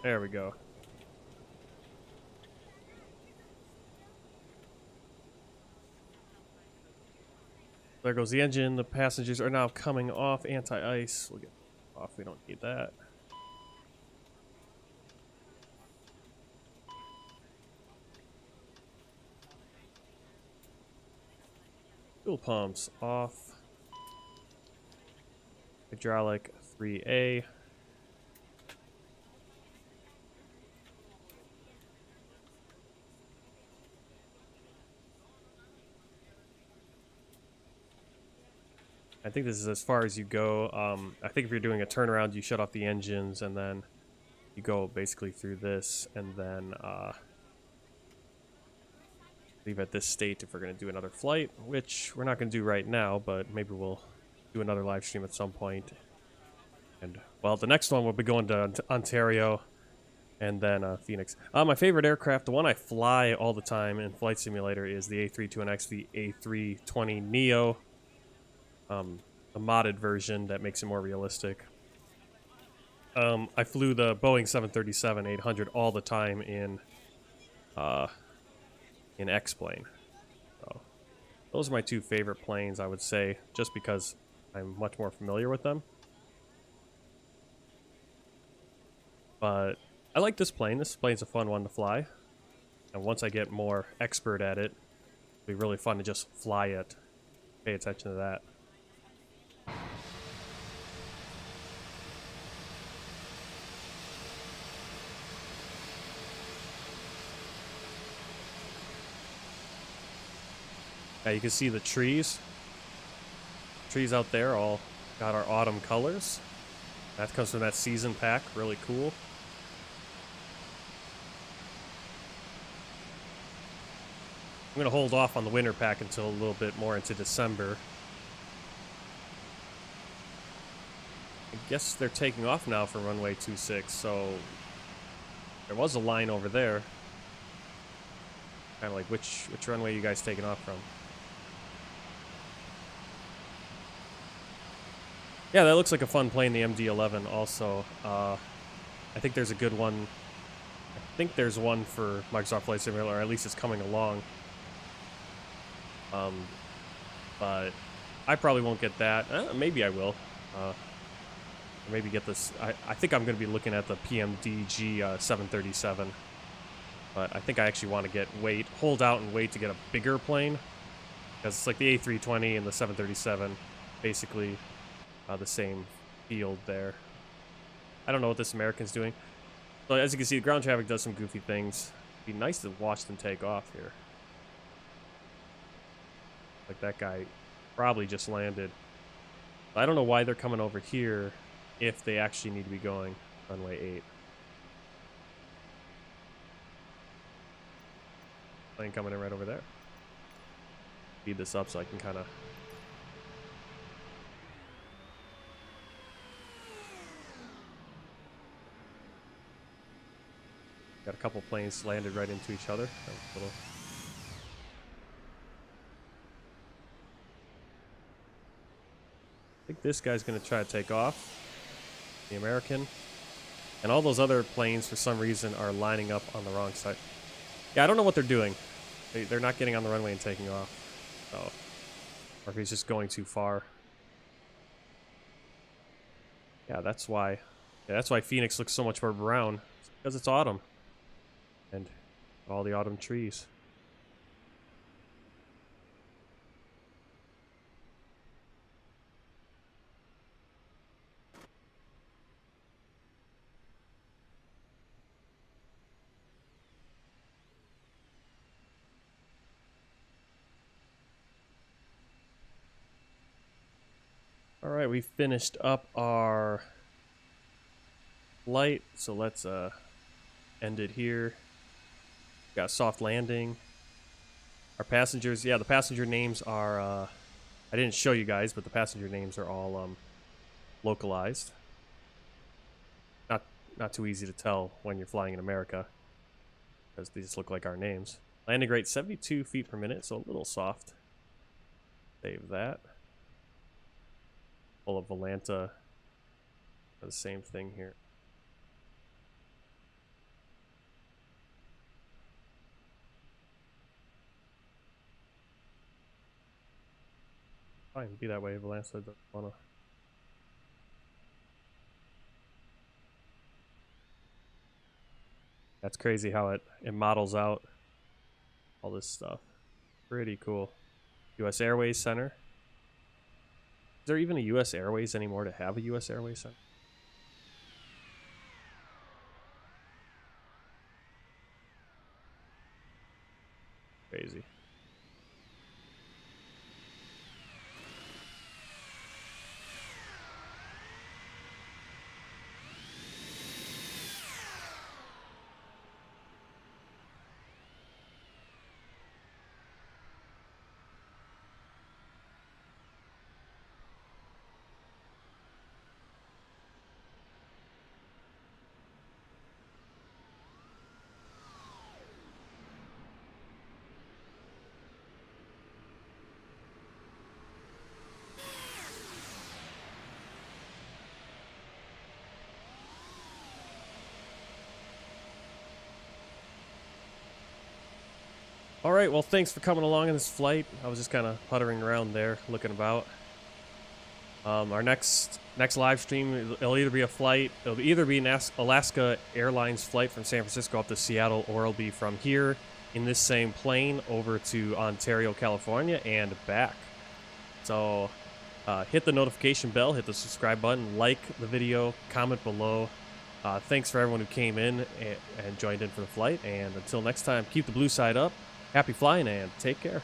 There we go. There goes the engine. The passengers are now coming off. Anti-ice. We'll get off. We don't need that. Fuel pumps off. Hydraulic 3A. I think this is as far as you go. I think if you're doing a turnaround, you shut off the engines and then you go basically through this and then leave at this state if we're going to do another flight, which we're not going to do right now, but maybe we'll do another live stream at some point. And, well, the next one will be going to Ontario and then Phoenix. My favorite aircraft, the one I fly all the time in Flight Simulator, is the A320X, the A320neo. A modded version that makes it more realistic. I flew the Boeing 737-800 all the time in X-Plane. So those are my two favorite planes, I would say, just because I'm much more familiar with them. But I like this plane. This plane's a fun one to fly. And once I get more expert at it, it'll be really fun to just fly it. Pay attention to that. Now you can see the trees. Trees out there all got our autumn colors. That comes from that season pack. Really cool. I'm going to hold off on the winter pack until a little bit more into December. I guess they're taking off now for runway 26, so there was a line over there. Kind of like, which runway are you guys taking off from? Yeah, that looks like a fun plane, the MD-11 also. I think there's a good one. I think there's one for Microsoft Flight Simulator, or at least it's coming along. But I probably won't get that. Maybe I will. Maybe get this. I think I'm going to be looking at the PMDG 737. But I think I actually want to hold out and wait to get a bigger plane. Because it's like the A320 and the 737. Basically the same field there. I don't know what this American's doing. So as you can see, the ground traffic does some goofy things. It'd be nice to watch them take off here. Like that guy probably just landed. I don't know why they're coming over here if they actually need to be going runway 8. Plane coming in right over there. Speed this up so I can kind of... Got a couple planes landed right into each other. That was a little... I think this guy's going to try to take off, the American, and all those other planes for some reason are lining up on the wrong side. Yeah, I don't know what they're doing. They're not getting on the runway and taking off. So, or if he's just going too far. Yeah, that's why. Yeah, that's why Phoenix looks so much more brown. It's because it's autumn, and all the autumn trees. Alright, we finished up our flight, so let's end it here. Got a soft landing. Our passengers, yeah, the passenger names are, I didn't show you guys, but the passenger names are all localized. Not too easy to tell when you're flying in America, because they just look like our names. Landing rate 72 feet per minute, so a little soft. Save that. Full of Volanta. The same thing here. Fine, be that way. Volanta doesn't wanna. That's crazy how it models out all this stuff. Pretty cool. U.S. Airways Center. Is there even a U.S. Airways anymore to have a U.S. Airways Center? Crazy. Alright, well thanks for coming along on this flight. I was just kind of puttering around there, looking about. Our next live stream, it'll either be a flight, it'll either be an Alaska Airlines flight from San Francisco up to Seattle, or it'll be from here in this same plane over to Ontario, California, and back. So hit the notification bell, hit the subscribe button, like the video, comment below. Thanks for everyone who came in and joined in for the flight, and until next time, keep the blue side up. Happy flying and take care.